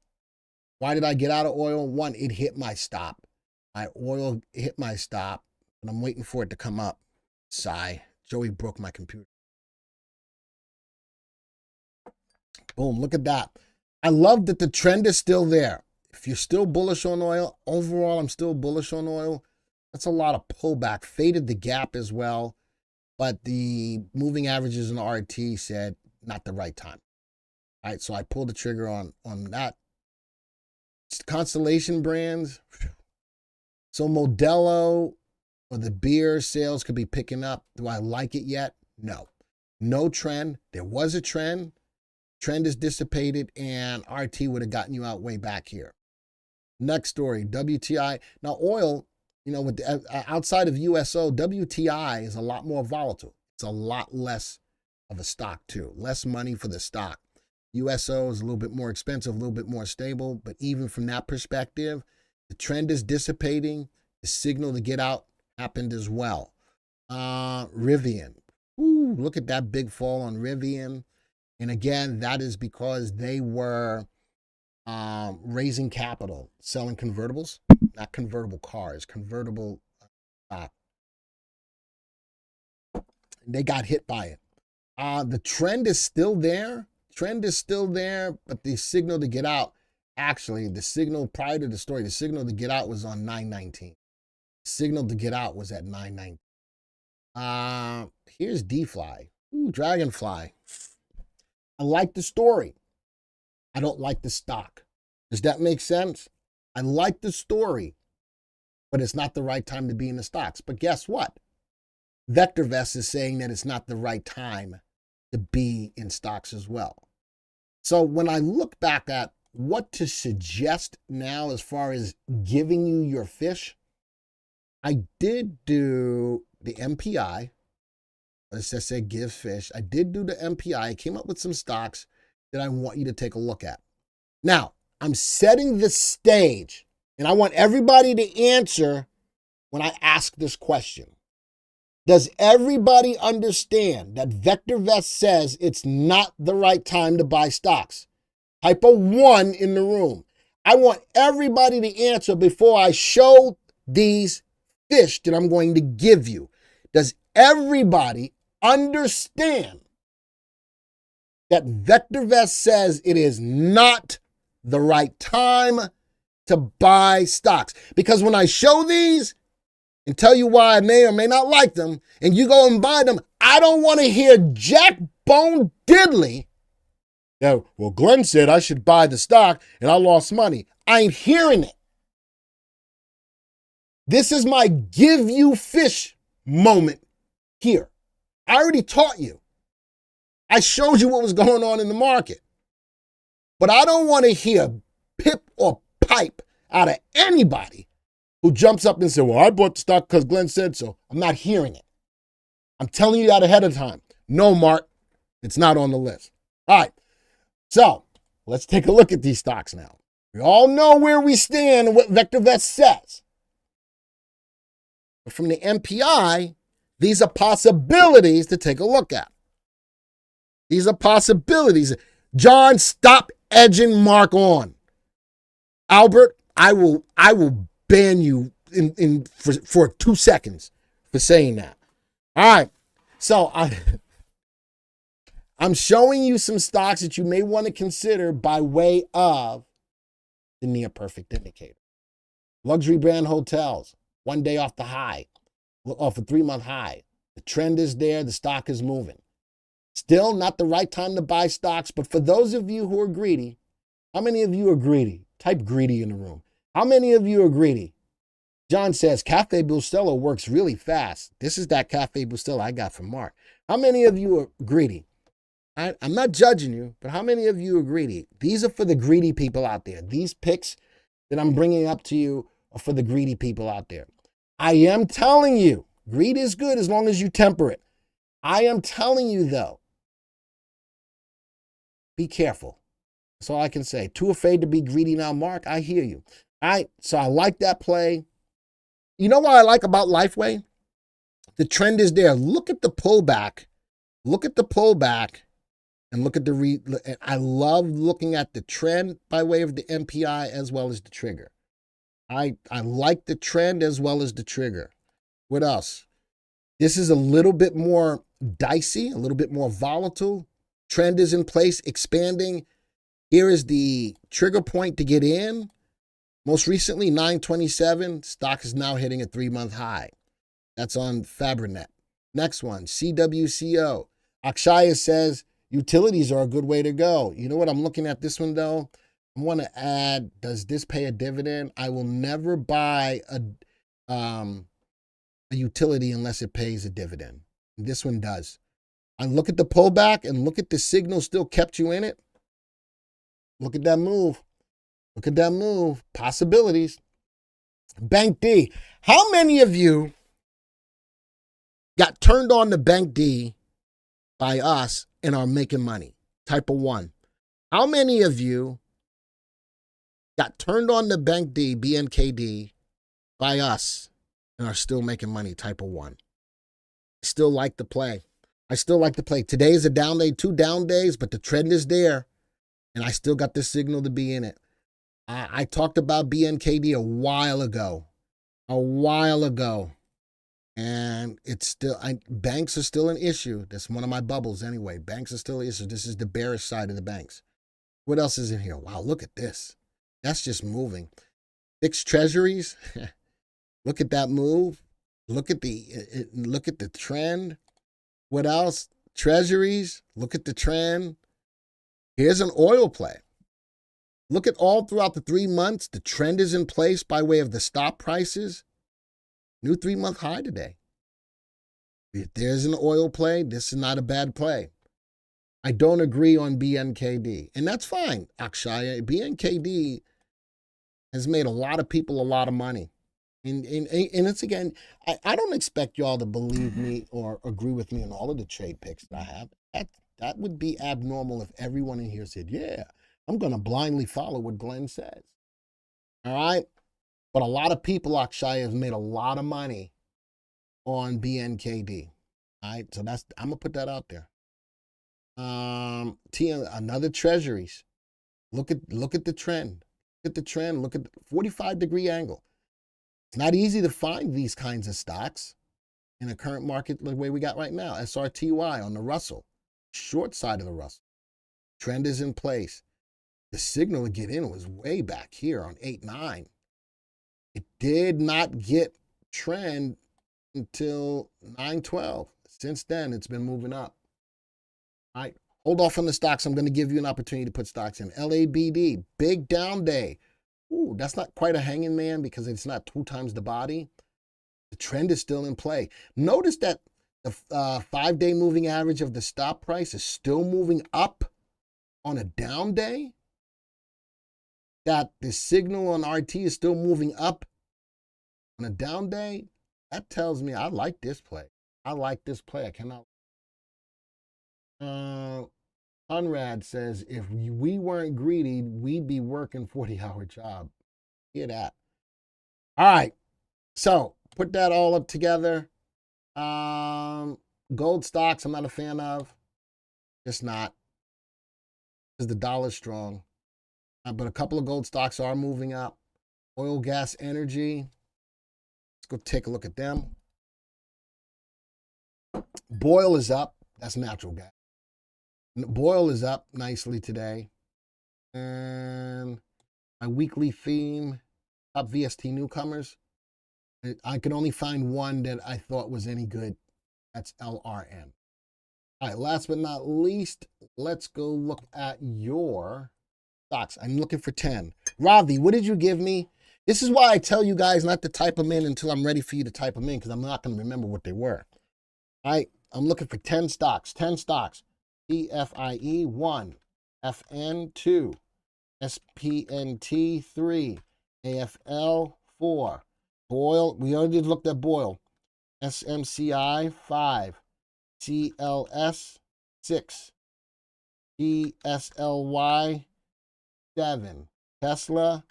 Why did I get out of oil? One, it hit my stop. My oil hit my stop, and I'm waiting for it to come up. Sigh. Joey broke my computer. Boom, look at that. I love that the trend is still there. If you're still bullish on oil, overall, I'm still bullish on oil. That's a lot of pullback. Faded the gap as well, but the moving averages in the RT said not the right time. All right, so I pulled the trigger on that. Constellation brands. So Modelo or the beer sales could be picking up. Do I like it yet? No. No trend. There was a trend. Trend is dissipated, and RT would have gotten you out way back here. Next story, WTI. Now, oil, you know, with outside of USO, WTI is a lot more volatile. It's a lot less of a stock, too. Less money for the stock. USO is a little bit more expensive, a little bit more stable, but even from that perspective, the trend is dissipating. The signal to get out happened as well. Rivian. Ooh, look at that big fall on Rivian. And again, that is because they were raising capital, selling convertibles, not convertible cars, convertible stock. They got hit by it. The trend is still there. Trend is still there, but the signal to get out, actually, the signal prior to the story, the signal to get out was on 919. Signal to get out was at 919. Here's D-Fly. Ooh, Dragonfly. I like the story. I don't like the stock. Does that make sense? I like the story, but it's not the right time to be in the stocks. But guess what? VectorVest is saying that it's not the right time to be in stocks as well. So when I look back at what to suggest now as far as giving you your fish, I did do the MPI. Let's just say give fish. I did do the MPI. I came up with some stocks that I want you to take a look at. Now, I'm setting the stage, and I want everybody to answer when I ask this question. Does everybody understand that VectorVest says it's not the right time to buy stocks? Type a 1 in the room. I want everybody to answer before I show these fish that I'm going to give you. Does everybody understand that VectorVest says it is not the right time to buy stocks? Because when I show these and tell you why I may or may not like them, and you go and buy them, I don't want to hear Jack Bone Diddley. Now, well, Glenn said I should buy the stock and I lost money. I ain't hearing it. This is my give you fish moment here. I already taught you. I showed you what was going on in the market. But I don't want to hear pip or pipe out of anybody who jumps up and says, well, I bought the stock because Glenn said so. I'm not hearing it. I'm telling you that ahead of time. No, Mark, it's not on the list. All right, so let's take a look at these stocks now. We all know where we stand and what VectorVest says. But from the MPI, these are possibilities to take a look at. These are possibilities. John, stop edging Mark on. Albert, I will ban you for 2 seconds for saying that. All right. So I'm showing you some stocks that you may want to consider by way of the near perfect indicator. Luxury brand hotels, 1 day off the high, off a 3-month high. The trend is there. The stock is moving. Still not the right time to buy stocks, but for those of you who are greedy, how many of you are greedy? Type greedy in the room. How many of you are greedy? John says, Cafe Bustelo works really fast. This is that Cafe Bustelo I got from Mark. How many of you are greedy? I'm not judging you, but how many of you are greedy? These are for the greedy people out there. These picks that I'm bringing up to you are for the greedy people out there. I am telling you, greed is good as long as you temper it. I am telling you, though, be careful. That's all I can say. Too afraid to be greedy now, Mark. I hear you. All right, so I like that play. You know what I like about Lifeway? The trend is there. Look at the pullback. Look at the pullback and look at the I love looking at the trend by way of the MPI as well as the trigger. I like the trend as well as the trigger. What else? This is a little bit more dicey, a little bit more volatile. Trend is in place, expanding. Here is the trigger point to get in. Most recently, 927. Stock is now hitting a 3-month high. That's on Fabrinet. Next one, CWCO. Akshaya says utilities are a good way to go. You know what? I'm looking at this one, though. I want to add, does this pay a dividend? I will never buy a utility unless it pays a dividend. This one does. I look at the pullback and look at the signal still kept you in it. Look at that move. Look at that move. Possibilities. Bank D. How many of you got turned on to Bank D by us and are making money? Type of 1. How many of you got turned on to Bank D, BNKD, by us and are still making money? Type of 1. I still like the play. I still like the play. Today is a down day, 2 down days, but the trend is there, and I still got the signal to be in it. I talked about BNKD a while ago, and it's still, banks are still an issue. That's one of my bubbles anyway. Banks are still an issue. This is the bearish side of the banks. What else is in here? Wow, look at this. That's just moving. Fixed treasuries. Look at that move. Look at the trend. What else? Treasuries. Look at the trend. Here's an oil play. Look at all throughout the 3 months. The trend is in place by way of the stop prices. New 3-month high today. If there's an oil play, this is not a bad play. I don't agree on BNKD, and that's fine, Akshaya. BNKD has made a lot of people a lot of money. And it's, again, I don't expect y'all to believe me or agree with me on all of the trade picks that I have. That would be abnormal if everyone in here said, yeah, I'm going to blindly follow what Glenn says. All right? But a lot of people, Akshaya, have made a lot of money on BNKD. All right? So I'm going to put that out there. Another treasuries. Look at the trend. Look at the trend. Look at the 45-degree angle. It's not easy to find these kinds of stocks in a current market the way we got right now. SRTY on the Russell, short side of the Russell. Trend is in place. The signal to get in was way back here on 8-9. It did not get trend until 9-12. Since then, it's been moving up. All right, hold off on the stocks. I'm going to give you an opportunity to put stocks in. LABD, big down day. Ooh, that's not quite a hanging man because it's not 2 times the body. The trend is still in play. Notice that the 5-day moving average of the stop price is still moving up on a down day. That the signal on RT is still moving up on a down day. That tells me I like this play. I like this play. I cannot. Conrad says, if we weren't greedy, we'd be working 40-hour job. Hear that? All right. So put that all up together. Gold stocks, I'm not a fan of. Just not. Because the dollar's strong. But a couple of gold stocks are moving up. Oil, gas, energy. Let's go take a look at them. Boil is up. That's natural gas. Boil is up nicely today. And my weekly theme, top VST newcomers. I could only find one that I thought was any good. That's LRN. All right, last but not least, let's go look at your stocks. I'm looking for 10. Ravi, what did you give me? This is why I tell you guys not to type them in until I'm ready for you to type them in, because I'm not going to remember what they were. All right, I'm looking for 10 stocks. 10 stocks. PFIE 1, FN 2, SPNT 3, AFL 4, Boyle, we already looked at Boyle, SMCI 5, CLS 6, ESLY 7, Tesla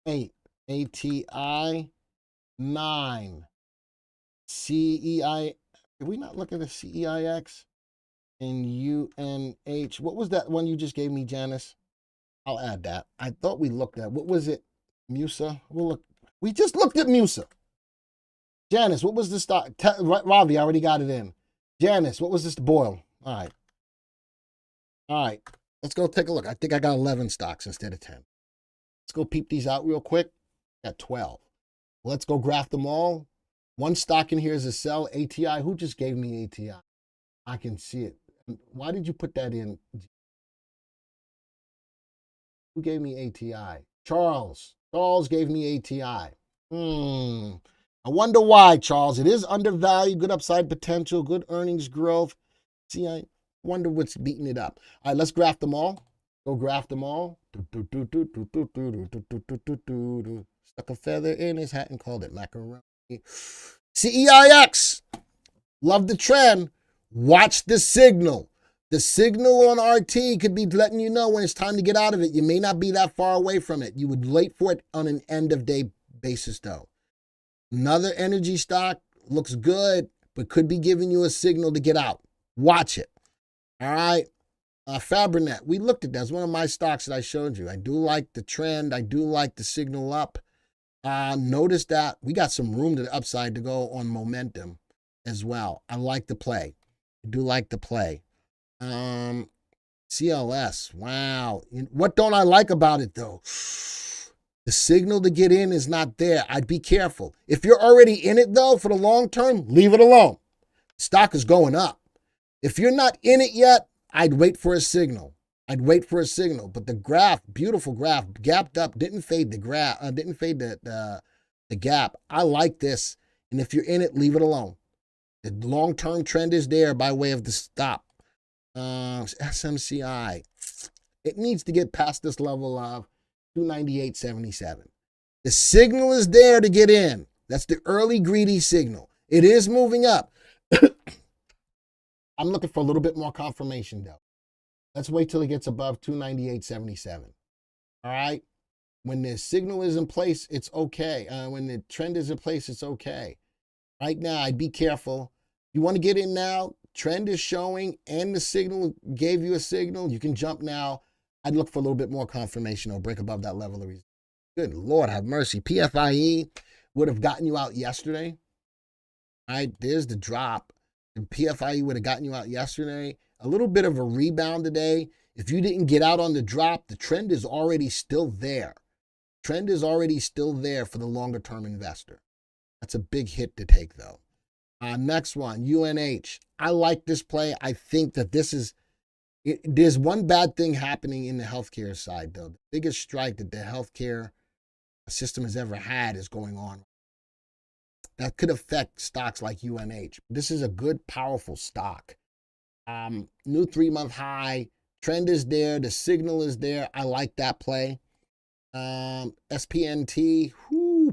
8, ATI 9, CEI, did we not look at the CEIX? And UNH, what was that one you just gave me, Janice? I'll add that. I thought we looked at, what was it? Musa? We'll look. We just looked at Musa. Janice, what was the stock? Ravi, I already got it in. Janice, what was this? Boyle. All right. All right. Let's go take a look. I think I got 11 stocks instead of 10. Let's go peep these out real quick. Got 12. Let's go graph them all. One stock in here is a sell. ATI. Who just gave me ATI? I can see it. Why did you put that in? Who gave me ATI? Charles. Charles gave me ATI. I wonder why, Charles. It is undervalued, good upside potential, good earnings growth. See, I wonder what's beating it up. All right, let's graph them all. Go graph them all. Stuck a feather in his hat and called it macaroni. CEIX. Love the trend. Watch the signal. The signal on RT could be letting you know when it's time to get out of it. You may not be that far away from it. You would wait for it on an end of day basis, though. Another energy stock looks good, but could be giving you a signal to get out. Watch it. All right. Fabrinet, we looked at that. It's one of my stocks that I showed you. I do like the trend. I do like the signal up. Notice that we got some room to the upside to go on momentum as well. I like the play. I do like the play. CLS, wow. What don't I like about it, though? The signal to get in is not there. I'd be careful. If you're already in it, though, for the long term, leave it alone. Stock is going up. If you're not in it yet, I'd wait for a signal. I'd wait for a signal. But the graph, beautiful graph, gapped up, didn't fade the gap. I like this. And if you're in it, leave it alone. The long-term trend is there by way of the stop. SMCI. It needs to get past this level of 298.77. The signal is there to get in. That's the early greedy signal. It is moving up. I'm looking for a little bit more confirmation, though. Let's wait till it gets above 298.77. All right? When the signal is in place, it's okay. When the trend is in place, it's okay. Right now, I'd be careful. You want to get in now? Trend is showing and the signal gave you a signal. You can jump now. I'd look for a little bit more confirmation or break above that level of resistance. Good Lord, have mercy. PFIE would have gotten you out yesterday. All right, there's the drop. And PFIE would have gotten you out yesterday. A little bit of a rebound today. If you didn't get out on the drop, the trend is already still there. Trend is already still there for the longer term investor. That's a big hit to take, though. Next one, UNH. I like this play. I think that there's one bad thing happening in the healthcare side, though. The biggest strike that the healthcare system has ever had is going on. That could affect stocks like UNH. This is a good, powerful stock. New 3-month high. Trend is there. The signal is there. I like that play. SPNT,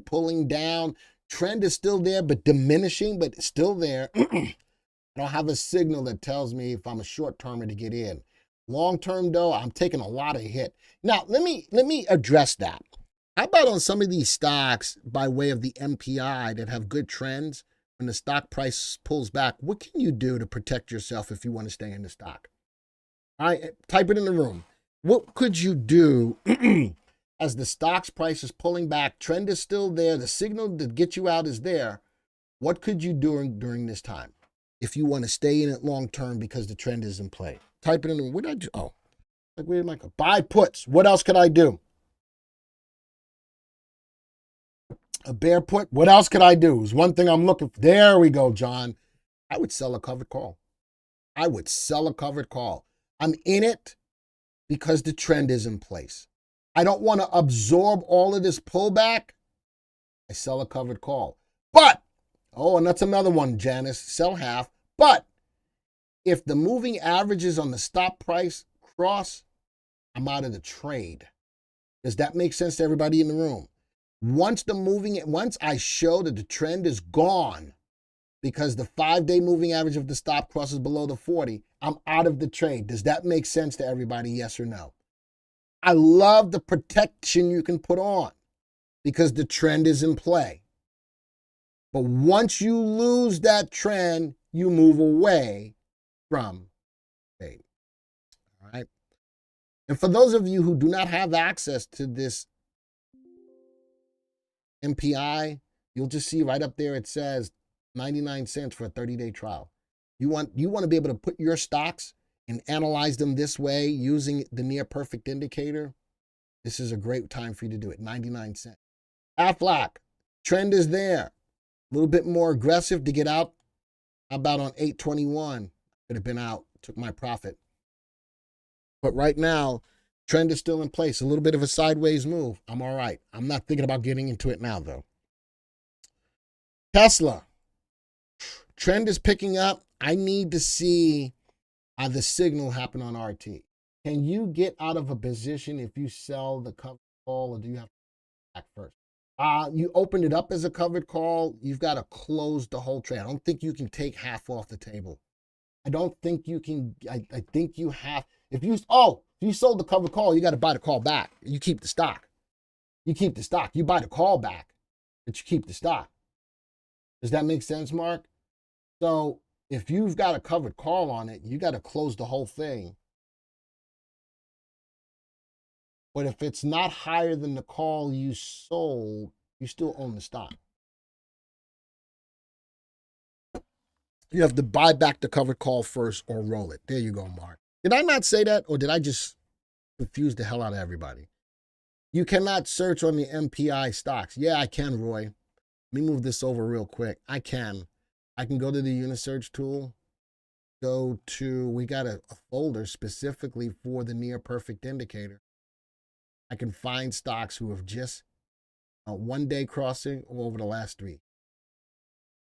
pulling down. Trend is still there, but diminishing, but still there. I don't have a signal that tells me if I'm a short-termer to get in. Long-term, though, I'm taking a lot of hit. Now, let me address that. How about on some of these stocks by way of the MPI that have good trends, when the stock price pulls back, what can you do to protect yourself if you want to stay in the stock? All right, type it in the room. What could you do as the stock's price is pulling back, trend is still there, the signal to get you out is there? What could you do during this time if you want to stay in it long term because the trend is in play? Type it in the room. What did I do? Oh, like where am I? Buy puts. What else could I do? A bear put. What else could I do? Is one thing I'm looking for. There we go, John. I would sell a covered call. I would sell a covered call. I'm in it because the trend is in place. I don't want to absorb all of this pullback. I sell a covered call. But, and that's another one, Janice, sell half. But If the moving averages on the stop price cross, I'm out of the trade. Does that make sense to everybody in the room? Once I show that the trend is gone because the 5-day moving average of the stop crosses below the 40, I'm out of the trade. Does that make sense to everybody? Yes or no? I love the protection you can put on because the trend is in play. But once you lose that trend, you move away from trade. All right. And for those of you who do not have access to this MPI, you'll just see right up there it says 99 cents for a 30-day trial. You want to be able to put your stocks and analyze them this way using the near perfect indicator. This is a great time for you to do it. 99 cents. Aflac, trend is there. A little bit more aggressive to get out. How about on 821? Could have been out, took my profit. But right now, trend is still in place. A little bit of a sideways move. I'm all right. I'm not thinking about getting into it now, though. Tesla, trend is picking up. I need to see the signal happen on RT. Can you get out of a position if you sell the covered call, or do you have to back first? You opened it up as a covered call. You've got to close the whole trade. I don't think you can take half off the table. I don't think you can. I think you have. If you sold the covered call, you got to buy the call back. You keep the stock. You keep the stock. You buy the call back, but you keep the stock. Does that make sense, Mark? So if you've got a covered call on it, you got to close the whole thing. But if it's not higher than the call you sold, you still own the stock. You have to buy back the covered call first or roll it. There you go, Mark. Did I not say that, or did I just confuse the hell out of everybody? You cannot search on the MPI stocks. Yeah, I can, Roy. Let me move this over real quick. I can go to the Unisearch tool, we got a folder specifically for the near perfect indicator. I can find stocks who have just 1 day crossing or over the last 3.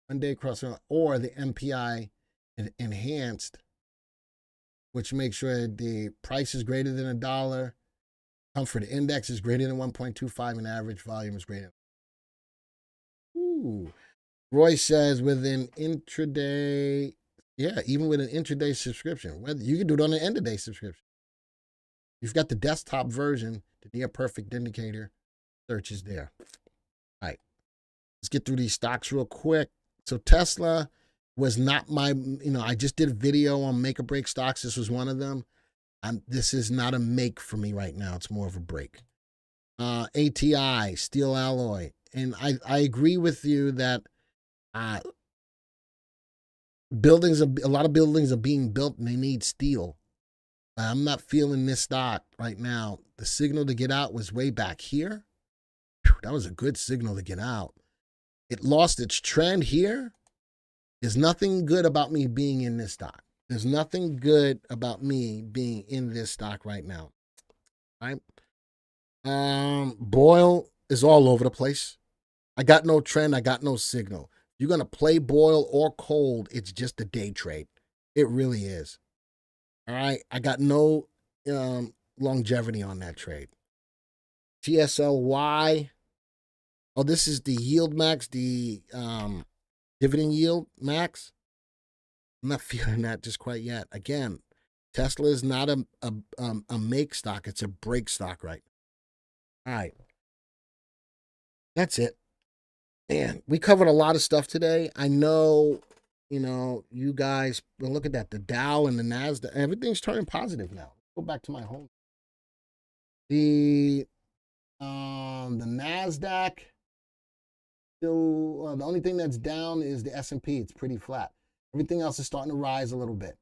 1 day crossing or the MPI enhanced, which makes sure the price is greater than $1, comfort index is greater than 1.25, and average volume is greater. Ooh. Roy says with an intraday, even with an intraday subscription, whether you can do it on an end of day subscription. You've got the desktop version, the near perfect indicator. Search is there. All right. Let's get through these stocks real quick. So Tesla was not my, I just did a video on make or break stocks. This was one of them. This is not a make for me right now. It's more of a break. ATI, steel alloy. And I agree with you that a lot of buildings are being built and they need steel. I'm not feeling this stock right now. The signal to get out was way back here. That was a good signal to get out. It lost its trend here. There's nothing good about me being in this stock. There's nothing good about me being in this stock right now. All right. Boil is all over the place. I got no trend. I got no signal. You're going to play boil or cold. It's just a day trade. It really is. All right. I got no longevity on that trade. TSLY. Oh, this is the yield max, the dividend yield max. I'm not feeling that just quite yet. Again, Tesla is not a make stock. It's a break stock right now. All right. That's it. Man, we covered a lot of stuff today. I know, you guys, well, look at that. The Dow and the NASDAQ, everything's turning positive now. Go back to my home. The NASDAQ, still, the only thing that's down is the S&P. It's pretty flat. Everything else is starting to rise a little bit.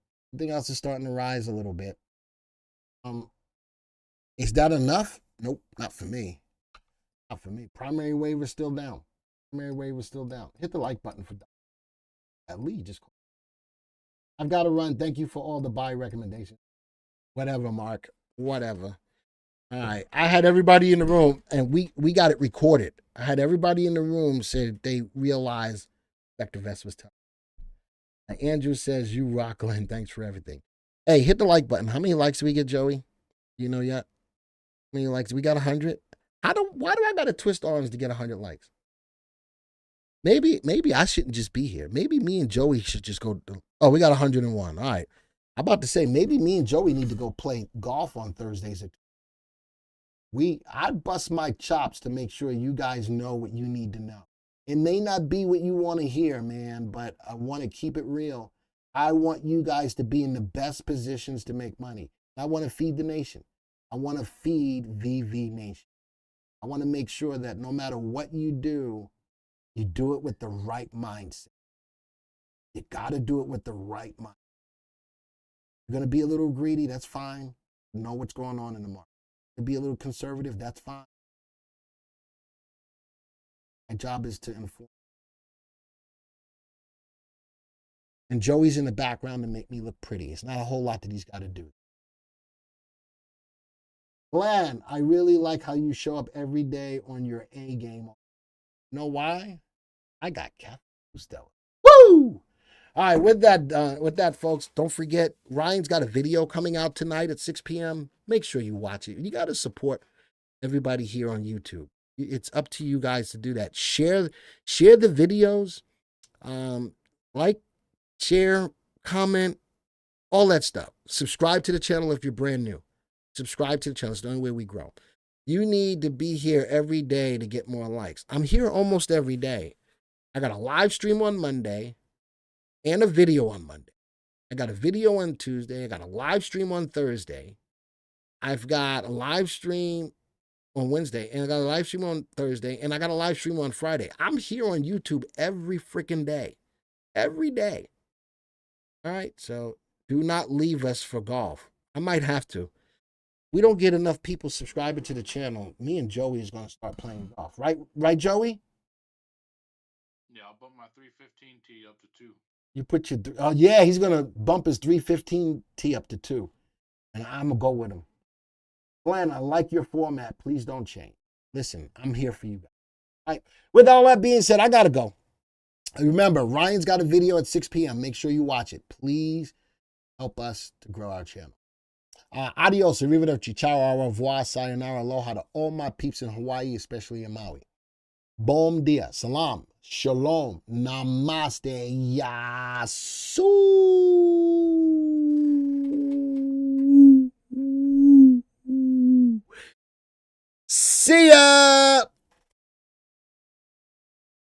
Is that enough? Nope, not for me. Not for me. Primary wave is still down. Hit the like button for that. At least just call. I've got to run. Thank you for all the buy recommendations. Whatever, Mark. Whatever. All right. I had everybody in the room, and we got it recorded. I had everybody in the room say they realized VectorVest was tough. Andrew says, you rock, Glenn. Thanks for everything. Hey, hit the like button. How many likes do we get, Joey? You know yet? How many likes? We got 100? Why do I got to twist arms to get 100 likes? Maybe I shouldn't just be here. Maybe me and Joey should just go. Oh, we got 101. All right. I'm about to say, maybe me and Joey need to go play golf on Thursdays. I bust my chops to make sure you guys know what you need to know. It may not be what you want to hear, man, but I want to keep it real. I want you guys to be in the best positions to make money. I want to feed the nation. I want to feed VV Nation. I want to make sure that no matter what you do it with the right mindset. You got to do it with the right mind. You're going to be a little greedy, that's fine. Know what's going on in the market. To be a little conservative, that's fine. My job is to inform. And Joey's in the background to make me look pretty. It's not a whole lot that he's got to do. Glenn, I really like how you show up every day on your A game. You know why? I got Catherine Stella. Woo! All right, with that, folks, don't forget, Ryan's got a video coming out tonight at 6 p.m. Make sure you watch it. You got to support everybody here on YouTube. It's up to you guys to do that. Share the videos, like, share, comment, all that stuff. Subscribe to the channel if you're brand new. Subscribe to the channel. It's the only way we grow. You need to be here every day to get more likes. I'm here almost every day. I got a live stream on Monday and a video on Monday. I got a video on Tuesday. I got a live stream on Thursday. I've got a live stream on Wednesday, and I got a live stream on Thursday, and I got a live stream on Friday. I'm here on YouTube every freaking day. Every day. All right, so do not leave us for golf. I might have to. We don't get enough people subscribing to the channel. Me and Joey is going to start playing golf. Right, Joey? Yeah, I'll bump my 315 tee up to 2. You put your, oh yeah, he's going to bump his 315 tee up to 2. And I'm going to go with him. Glenn, I like your format. Please don't change. Listen, I'm here for you guys. All right. With all that being said, I got to go. Remember, Ryan's got a video at 6 p.m. Make sure you watch it. Please help us to grow our channel. Adios, arrivederci, ciao, au revoir, sayonara, aloha to all my peeps in Hawaii, especially in Maui. Bom dia, salam, shalom, namaste, yasu. See ya!